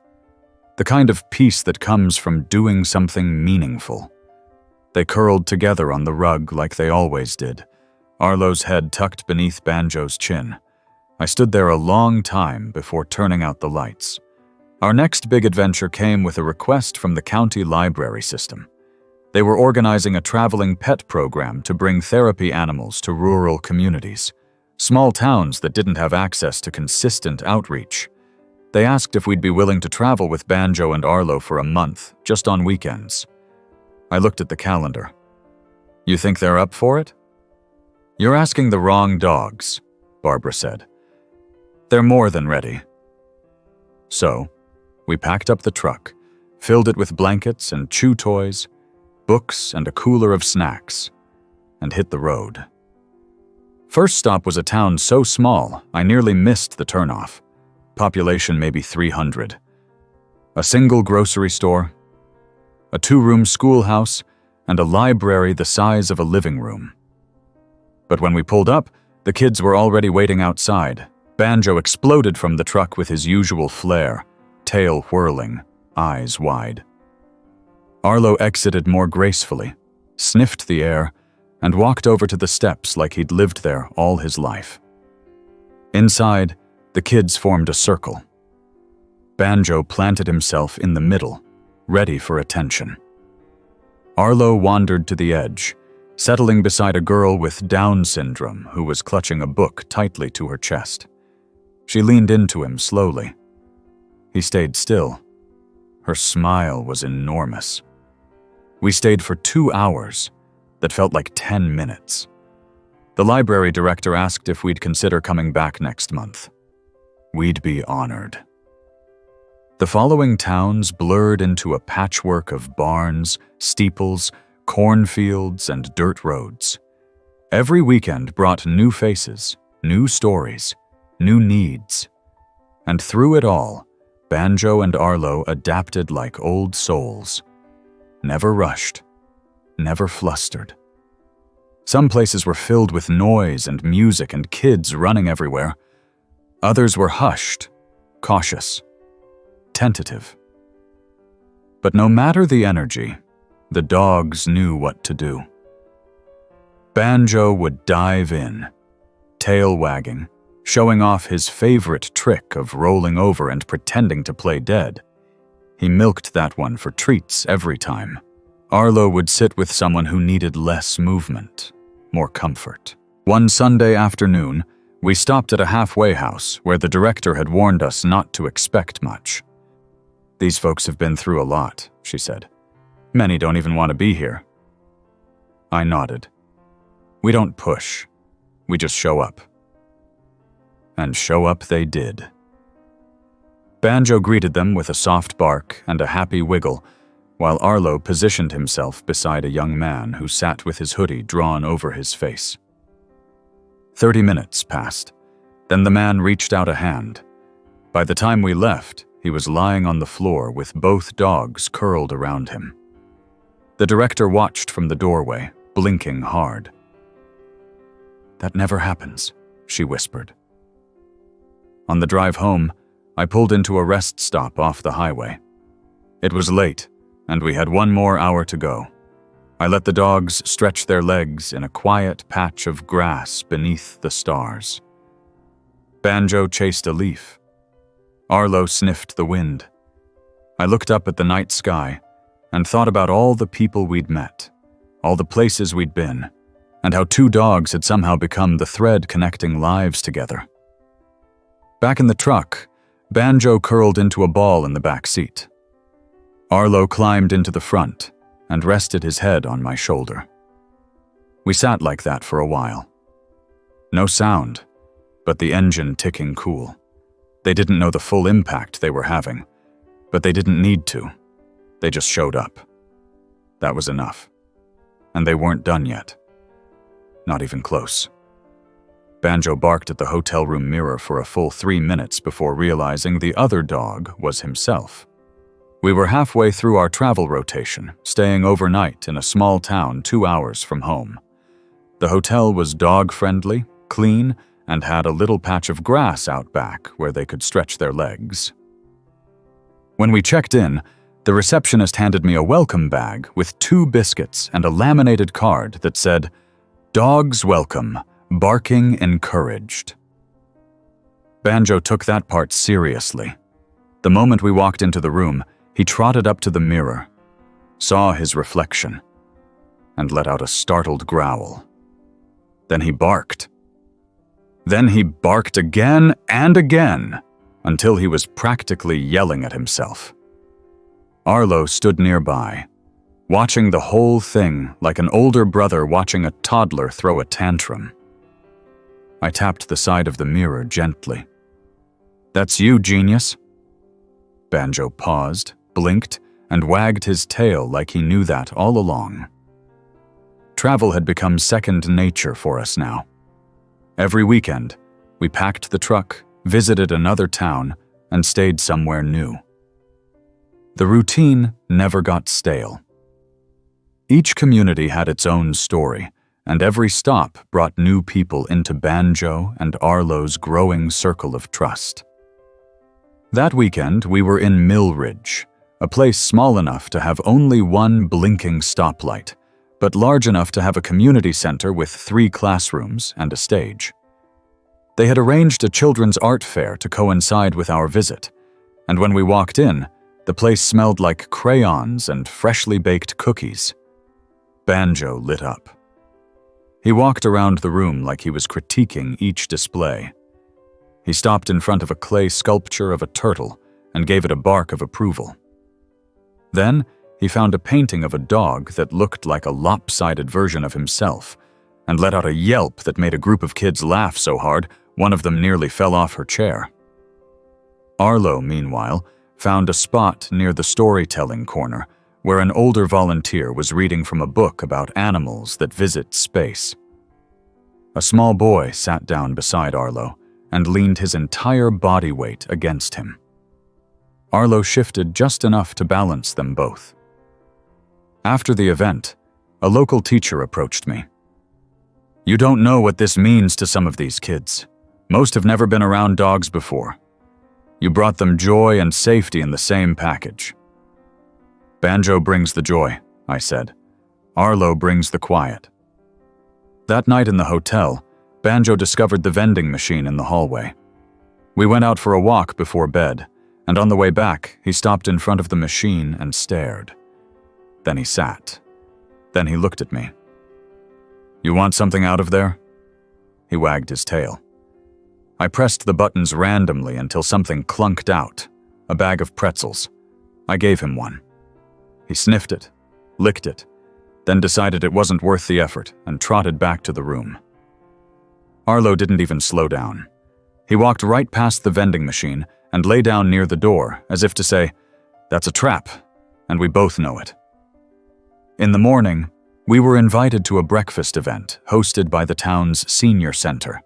The kind of peace that comes from doing something meaningful. They curled together on the rug like they always did, Arlo's head tucked beneath Banjo's chin. I stood there a long time before turning out the lights. Our next big adventure came with a request from the county library system. They were organizing a traveling pet program to bring therapy animals to rural communities, small towns that didn't have access to consistent outreach. They asked if we'd be willing to travel with Banjo and Arlo for a month, just on weekends. I looked at the calendar. You think they're up for it? You're asking the wrong dogs, Barbara said. They're more than ready. So, we packed up the truck, filled it with blankets and chew toys, books and a cooler of snacks, and hit the road. First stop was a town so small, I nearly missed the turnoff. Population maybe 300. A single grocery store, a 2-room schoolhouse, and a library the size of a living room. But when we pulled up, the kids were already waiting outside. Banjo exploded from the truck with his usual flair, tail whirling, eyes wide. Arlo exited more gracefully, sniffed the air, and walked over to the steps like he'd lived there all his life. Inside, the kids formed a circle. Banjo planted himself in the middle, ready for attention. Arlo wandered to the edge, settling beside a girl with Down syndrome who was clutching a book tightly to her chest. She leaned into him slowly. He stayed still. Her smile was enormous. We stayed for 2 hours that felt like 10 minutes. The library director asked if we'd consider coming back next month. We'd be honored. The following towns blurred into a patchwork of barns, steeples, cornfields, and dirt roads. Every weekend brought new faces, new stories, new needs. And through it all, Banjo and Arlo adapted like old souls. Never rushed, never flustered. Some places were filled with noise and music and kids running everywhere. Others were hushed, cautious, tentative. But no matter the energy, the dogs knew what to do. Banjo would dive in, tail wagging, showing off his favorite trick of rolling over and pretending to play dead. He milked that one for treats every time. Arlo would sit with someone who needed less movement, more comfort. One Sunday afternoon, we stopped at a halfway house where the director had warned us not to expect much. These folks have been through a lot, she said. Many don't even want to be here. I nodded. We don't push. We just show up. And show up they did. Banjo greeted them with a soft bark and a happy wiggle, while Arlo positioned himself beside a young man who sat with his hoodie drawn over his face. 30 minutes passed. Then the man reached out a hand. By the time we left, he was lying on the floor with both dogs curled around him. The director watched from the doorway, blinking hard. "That never happens," she whispered. On the drive home, I pulled into a rest stop off the highway. It was late, and we had 1 more hour to go. I let the dogs stretch their legs in a quiet patch of grass beneath the stars. Banjo chased a leaf. Arlo sniffed the wind. I looked up at the night sky, and thought about all the people we'd met, all the places we'd been, and how 2 dogs had somehow become the thread connecting lives together. Back in the truck, Banjo curled into a ball in the back seat. Arlo climbed into the front and rested his head on my shoulder. We sat like that for a while. No sound, but the engine ticking cool. They didn't know the full impact they were having, but they didn't need to. They just showed up. That was enough. And they weren't done yet. Not even close. Banjo barked at the hotel room mirror for a full 3 minutes before realizing the other dog was himself. We were halfway through our travel rotation, staying overnight in a small town 2 hours from home. The hotel was dog-friendly, clean, and had a little patch of grass out back where they could stretch their legs. When we checked in, the receptionist handed me a welcome bag with 2 biscuits and a laminated card that said, "Dogs welcome, barking encouraged." Banjo took that part seriously. The moment we walked into the room, he trotted up to the mirror, saw his reflection, and let out a startled growl. Then he barked. Then he barked again and again, until he was practically yelling at himself. Arlo stood nearby, watching the whole thing like an older brother watching a toddler throw a tantrum. I tapped the side of the mirror gently. "That's you, genius." Banjo paused, blinked, and wagged his tail like he knew that all along. Travel had become second nature for us now. Every weekend, we packed the truck, visited another town, and stayed somewhere new. The routine never got stale. Each community had its own story, and every stop brought new people into Banjo and Arlo's growing circle of trust. That weekend, we were in Millridge, a place small enough to have only one blinking stoplight, but large enough to have a community center with 3 classrooms and a stage. They had arranged a children's art fair to coincide with our visit, and when we walked in, the place smelled like crayons and freshly baked cookies. Banjo lit up. He walked around the room like he was critiquing each display. He stopped in front of a clay sculpture of a turtle and gave it a bark of approval. Then, he found a painting of a dog that looked like a lopsided version of himself and let out a yelp that made a group of kids laugh so hard one of them nearly fell off her chair. Arlo, meanwhile, found a spot near the storytelling corner where an older volunteer was reading from a book about animals that visit space. A small boy sat down beside Arlo and leaned his entire body weight against him. Arlo shifted just enough to balance them both. After the event, a local teacher approached me. "You don't know what this means to some of these kids. Most have never been around dogs before. You brought them joy and safety in the same package." "Banjo brings the joy," I said. "Arlo brings the quiet." That night in the hotel, Banjo discovered the vending machine in the hallway. We went out for a walk before bed, and on the way back, he stopped in front of the machine and stared. Then he sat. Then he looked at me. "You want something out of there?" He wagged his tail. I pressed the buttons randomly until something clunked out, a bag of pretzels. I gave him one. He sniffed it, licked it, then decided it wasn't worth the effort and trotted back to the room. Arlo didn't even slow down. He walked right past the vending machine and lay down near the door as if to say, "That's a trap, and we both know it." In the morning, we were invited to a breakfast event hosted by the town's senior center.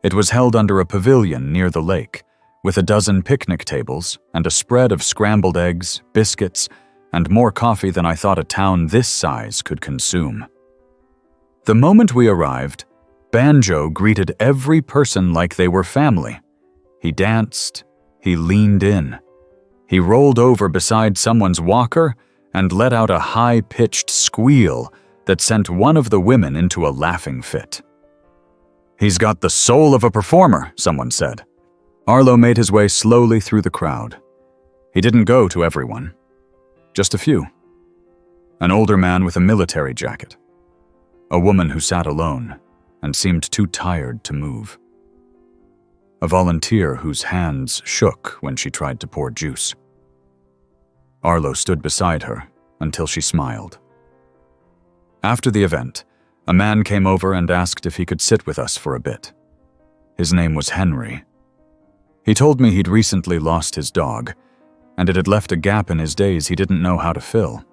It was held under a pavilion near the lake, with a dozen picnic tables and a spread of scrambled eggs, biscuits, and more coffee than I thought a town this size could consume. The moment we arrived, Banjo greeted every person like they were family. He danced, he leaned in, he rolled over beside someone's walker and let out a high-pitched squeal that sent one of the women into a laughing fit. "He's got the soul of a performer," someone said. Arlo made his way slowly through the crowd. He didn't go to everyone. Just a few. An older man with a military jacket. A woman who sat alone and seemed too tired to move. A volunteer whose hands shook when she tried to pour juice. Arlo stood beside her until she smiled. After the event, a man came over and asked if he could sit with us for a bit. His name was Henry. He told me he'd recently lost his dog, and it had left a gap in his days he didn't know how to fill.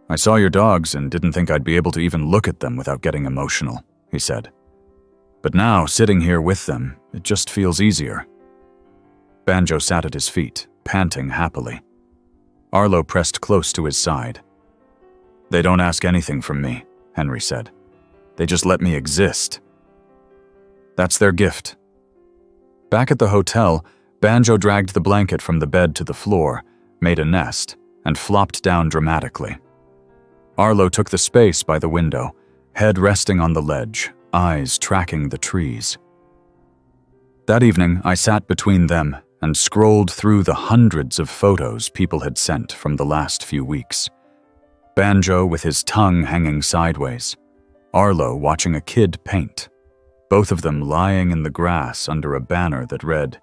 "I saw your dogs and didn't think I'd be able to even look at them without getting emotional," he said. "But now, sitting here with them, it just feels easier." Banjo sat at his feet, panting happily. Arlo pressed close to his side. "They don't ask anything from me," Henry said. "They just let me exist. That's their gift." Back at the hotel, Banjo dragged the blanket from the bed to the floor, made a nest, and flopped down dramatically. Arlo took the space by the window, head resting on the ledge, eyes tracking the trees. That evening, I sat between them and scrolled through the hundreds of photos people had sent from the last few weeks. Banjo with his tongue hanging sideways, Arlo watching a kid paint, both of them lying in the grass under a banner that read,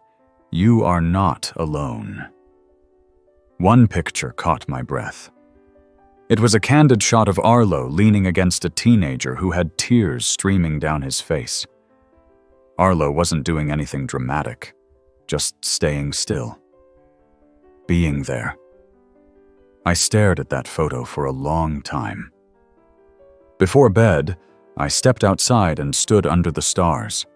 "You are not alone." One picture caught my breath. It was a candid shot of Arlo leaning against a teenager who had tears streaming down his face. Arlo wasn't doing anything dramatic, just staying still. Being there. I stared at that photo for a long time. Before bed, I stepped outside and stood under the stars.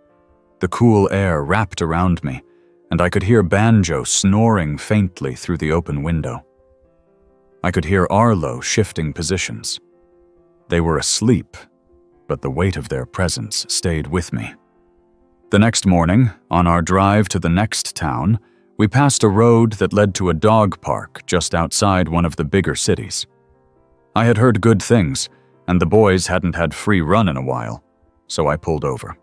The cool air wrapped around me, and I could hear Banjo snoring faintly through the open window. I could hear Arlo shifting positions. They were asleep, but the weight of their presence stayed with me. The next morning, on our drive to the next town, we passed a road that led to a dog park just outside one of the bigger cities. I had heard good things, and the boys hadn't had free run in a while, so I pulled over.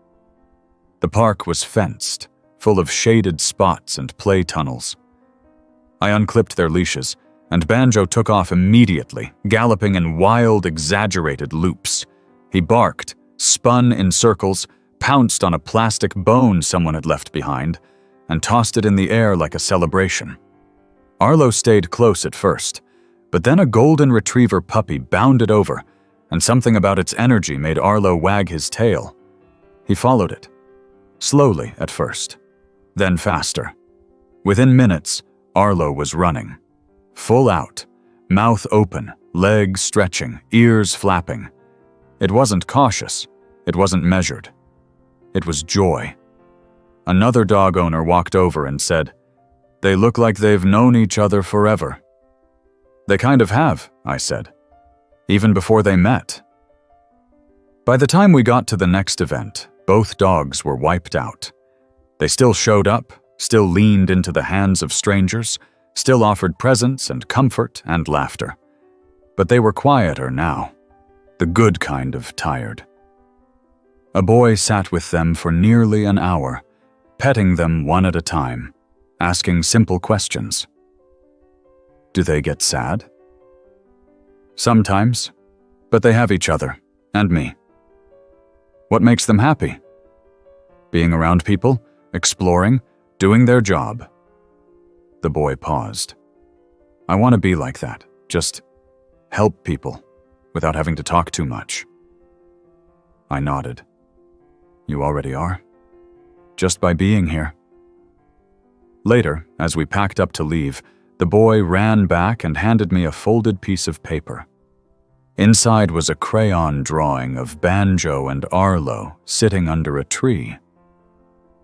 The park was fenced, full of shaded spots and play tunnels. I unclipped their leashes, and Banjo took off immediately, galloping in wild, exaggerated loops. He barked, spun in circles, pounced on a plastic bone someone had left behind, and tossed it in the air like a celebration. Arlo stayed close at first, but then a golden retriever puppy bounded over, and something about its energy made Arlo wag his tail. He followed it. Slowly at first, then faster. Within minutes, Arlo was running. Full out, mouth open, legs stretching, ears flapping. It wasn't cautious. It wasn't measured. It was joy. Another dog owner walked over and said, "They look like they've known each other forever." "They kind of have," I said. "Even before they met." By the time we got to the next event, both dogs were wiped out. They still showed up, still leaned into the hands of strangers, still offered presents and comfort and laughter. But they were quieter now, the good kind of tired. A boy sat with them for nearly an hour, petting them one at a time, asking simple questions. Do they get sad? Sometimes, but they have each other, and me. What makes them happy? Being around people, exploring, doing their job. The boy paused. I want to be like that, just help people, without having to talk too much. I nodded. You already are? Just by being here. Later, as we packed up to leave, the boy ran back and handed me a folded piece of paper. Inside was a crayon drawing of Banjo and Arlo sitting under a tree.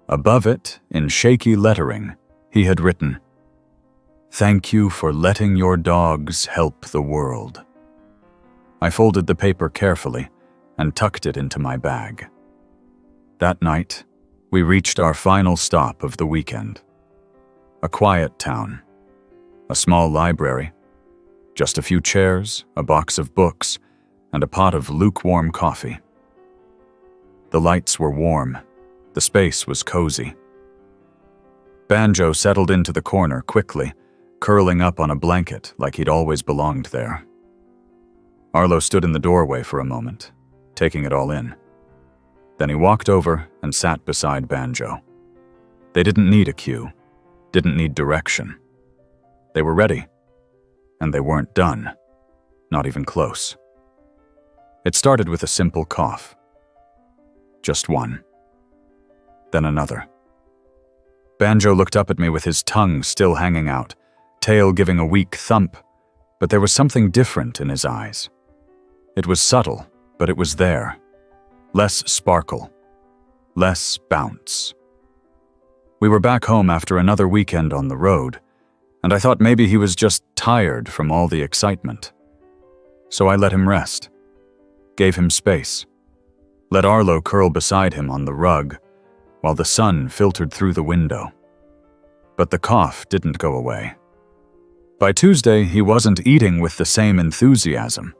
Above it, in shaky lettering, he had written, "Thank you for letting your dogs help the world." I folded the paper carefully and tucked it into my bag. That night, we reached our final stop of the weekend. A quiet town. A small library. Just a few chairs, a box of books, and a pot of lukewarm coffee. The lights were warm. The space was cozy. Banjo settled into the corner quickly, curling up on a blanket like he'd always belonged there. Arlo stood in the doorway for a moment, taking it all in. Then he walked over and sat beside Banjo. They didn't need a cue, didn't need direction. They were ready, and they weren't done, not even close. It started with a simple cough. Just one. Then another. Banjo looked up at me with his tongue still hanging out, tail giving a weak thump, but there was something different in his eyes. It was subtle, but it was there. Less sparkle. Less bounce. We were back home after another weekend on the road, and I thought maybe he was just tired from all the excitement. So I let him rest. Gave him space. Let Arlo curl beside him on the rug, while the sun filtered through the window. But the cough didn't go away. By Tuesday, he wasn't eating with the same enthusiasm.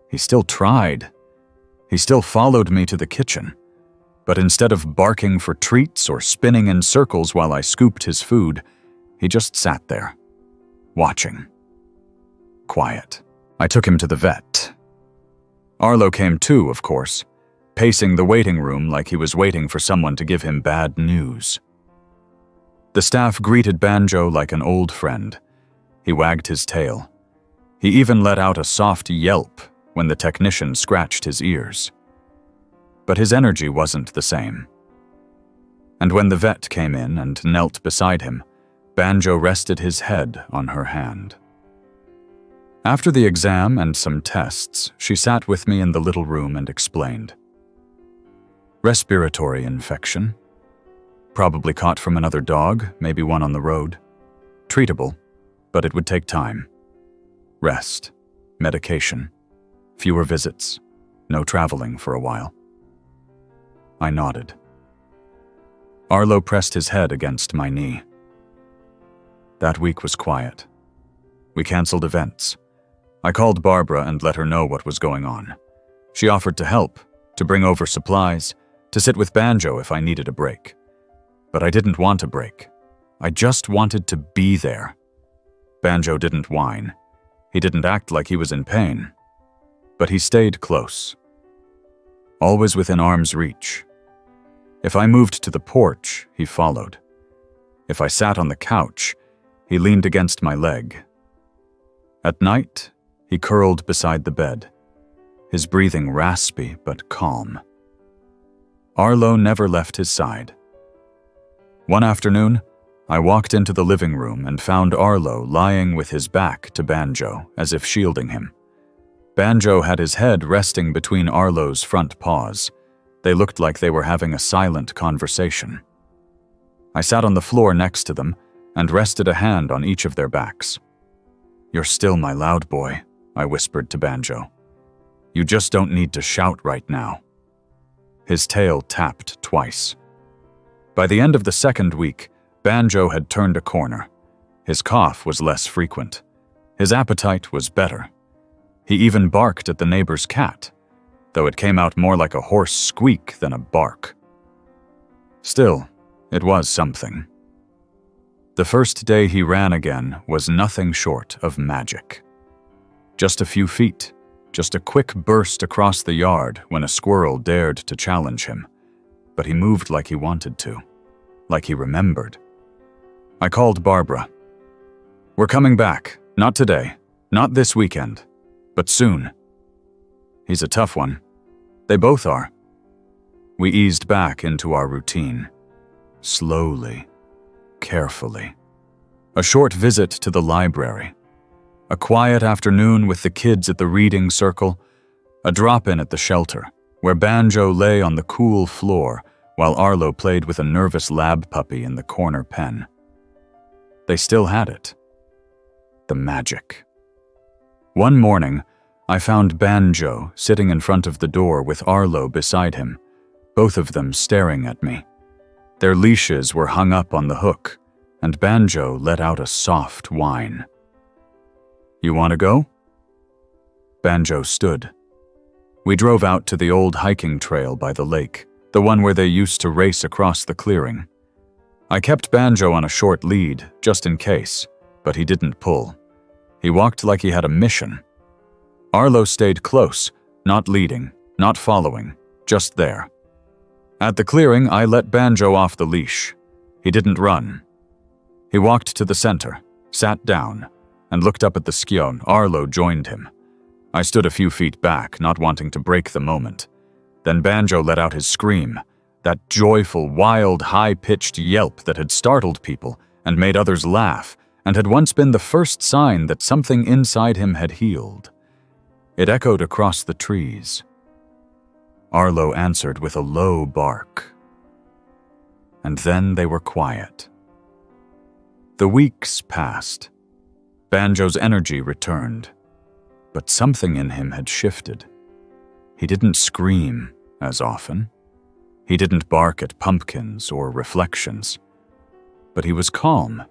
He still tried. He still followed me to the kitchen. But instead of barking for treats or spinning in circles while I scooped his food, he just sat there, watching. Quiet. I took him to the vet. Arlo came too, of course, pacing the waiting room like he was waiting for someone to give him bad news. The staff greeted Banjo like an old friend. He wagged his tail. He even let out a soft yelp when the technician scratched his ears. But his energy wasn't the same. And when the vet came in and knelt beside him, Banjo rested his head on her hand. After the exam and some tests, she sat with me in the little room and explained. Respiratory infection. Probably caught from another dog, maybe one on the road. Treatable, but it would take time. Rest, medication, fewer visits, no traveling for a while. I nodded. Arlo pressed his head against my knee. That week was quiet. We canceled events. I called Barbara and let her know what was going on. She offered to help, to bring over supplies, to sit with Banjo if I needed a break. But I didn't want a break. I just wanted to be there. Banjo didn't whine. He didn't act like he was in pain. But he stayed close. Always within arm's reach. If I moved to the porch, he followed. If I sat on the couch, he leaned against my leg. At night, he curled beside the bed, his breathing raspy but calm. Arlo never left his side. One afternoon, I walked into the living room and found Arlo lying with his back to Banjo, as if shielding him. Banjo had his head resting between Arlo's front paws. They looked like they were having a silent conversation. I sat on the floor next to them and rested a hand on each of their backs. "You're still my loud boy," I whispered to Banjo. "You just don't need to shout right now." His tail tapped twice. By the end of the second week, Banjo had turned a corner. His cough was less frequent. His appetite was better. He even barked at the neighbor's cat, though it came out more like a hoarse squeak than a bark. Still, it was something. The first day he ran again was nothing short of magic. Just a few feet, just a quick burst across the yard when a squirrel dared to challenge him. But he moved like he wanted to, like he remembered. I called Barbara. "We're coming back, not today, not this weekend, but soon." He's a tough one. They both are. We eased back into our routine. Slowly, carefully. A short visit to the library. A quiet afternoon with the kids at the reading circle. A drop-in at the shelter, where Banjo lay on the cool floor while Arlo played with a nervous lab puppy in the corner pen. They still had it. The magic. One morning, I found Banjo sitting in front of the door with Arlo beside him, both of them staring at me. Their leashes were hung up on the hook, and Banjo let out a soft whine. "You want to go?" Banjo stood. We drove out to the old hiking trail by the lake, the one where they used to race across the clearing. I kept Banjo on a short lead, just in case, but he didn't pull. He walked like he had a mission. Arlo stayed close, not leading, not following, just there. At the clearing, I let Banjo off the leash. He didn't run. He walked to the center, sat down, and looked up at the skjon. Arlo joined him. I stood a few feet back, not wanting to break the moment. Then Banjo let out his scream, that joyful, wild, high-pitched yelp that had startled people and made others laugh, and had once been the first sign that something inside him had healed. It echoed across the trees. Arlo answered with a low bark. And then they were quiet. The weeks passed. Banjo's energy returned, but something in him had shifted. He didn't scream as often. He didn't bark at pumpkins or reflections, but he was calm,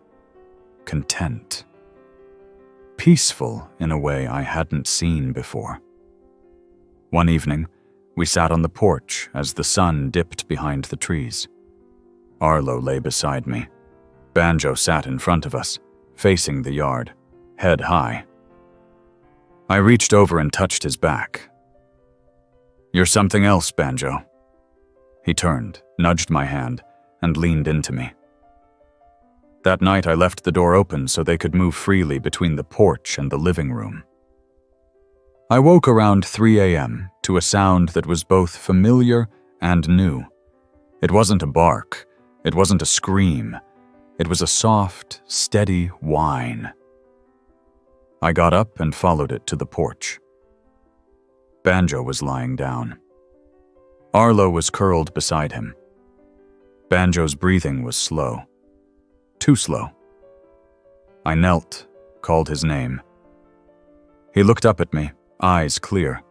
content, peaceful in a way I hadn't seen before. One evening, we sat on the porch as the sun dipped behind the trees. Arlo lay beside me. Banjo sat in front of us, facing the yard, head high. I reached over and touched his back. "You're something else, Banjo." He turned, nudged my hand, and leaned into me. That night I left the door open so they could move freely between the porch and the living room. I woke around 3 a.m. to a sound that was both familiar and new. It wasn't a bark. It wasn't a scream. It was a soft, steady whine. I got up and followed it to the porch. Banjo was lying down. Arlo was curled beside him. Banjo's breathing was slow. Too slow. I knelt, called his name. He looked up at me, eyes clear.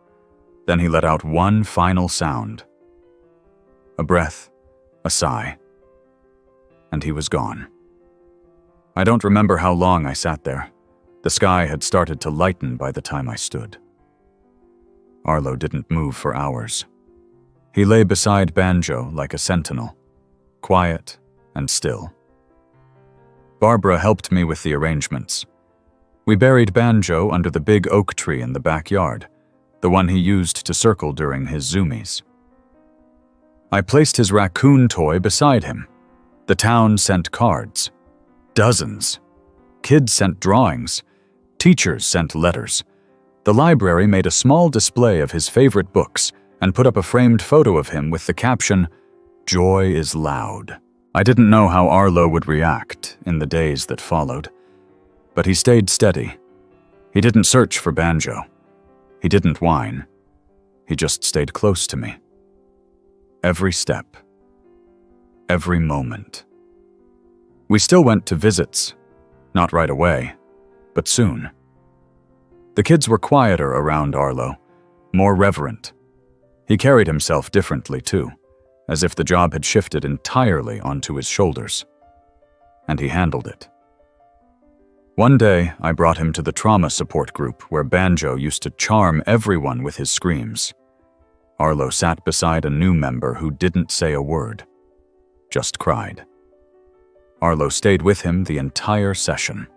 Then he let out one final sound. A breath, a sigh. And he was gone. I don't remember how long I sat there. The sky had started to lighten by the time I stood. Arlo didn't move for hours. He lay beside Banjo like a sentinel, quiet and still. Barbara helped me with the arrangements. We buried Banjo under the big oak tree in the backyard, the one he used to circle during his zoomies. I placed his raccoon toy beside him. The town sent cards. Dozens. Kids sent drawings. Teachers sent letters. The library made a small display of his favorite books and put up a framed photo of him with the caption, "Joy is loud." I didn't know how Arlo would react in the days that followed, but he stayed steady. He didn't search for Banjo. He didn't whine. He just stayed close to me. Every step. Every moment. We still went to visits. Not right away, but soon. The kids were quieter around Arlo, more reverent. He carried himself differently, too, as if the job had shifted entirely onto his shoulders. And he handled it. One day, I brought him to the trauma support group where Banjo used to charm everyone with his screams. Arlo sat beside a new member who didn't say a word, just cried. Arlo stayed with him the entire session.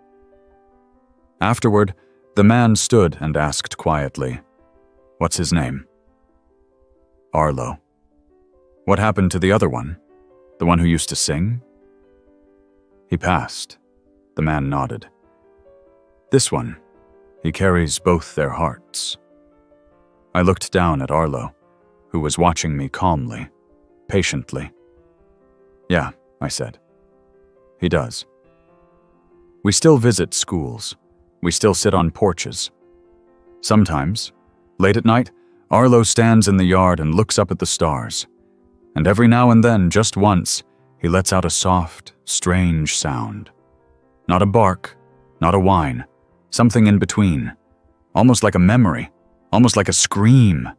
Afterward, the man stood and asked quietly, "What's his name?" "Arlo." "What happened to the other one? The one who used to sing?" "He passed." The man nodded. "This one, he carries both their hearts." I looked down at Arlo, who was watching me calmly, patiently. "Yeah," I said. "He does." We still visit schools. We still sit on porches. Sometimes, late at night, Arlo stands in the yard and looks up at the stars. And every now and then, just once, he lets out a soft, strange sound. Not a bark, not a whine, something in between. Almost like a memory, almost like a scream.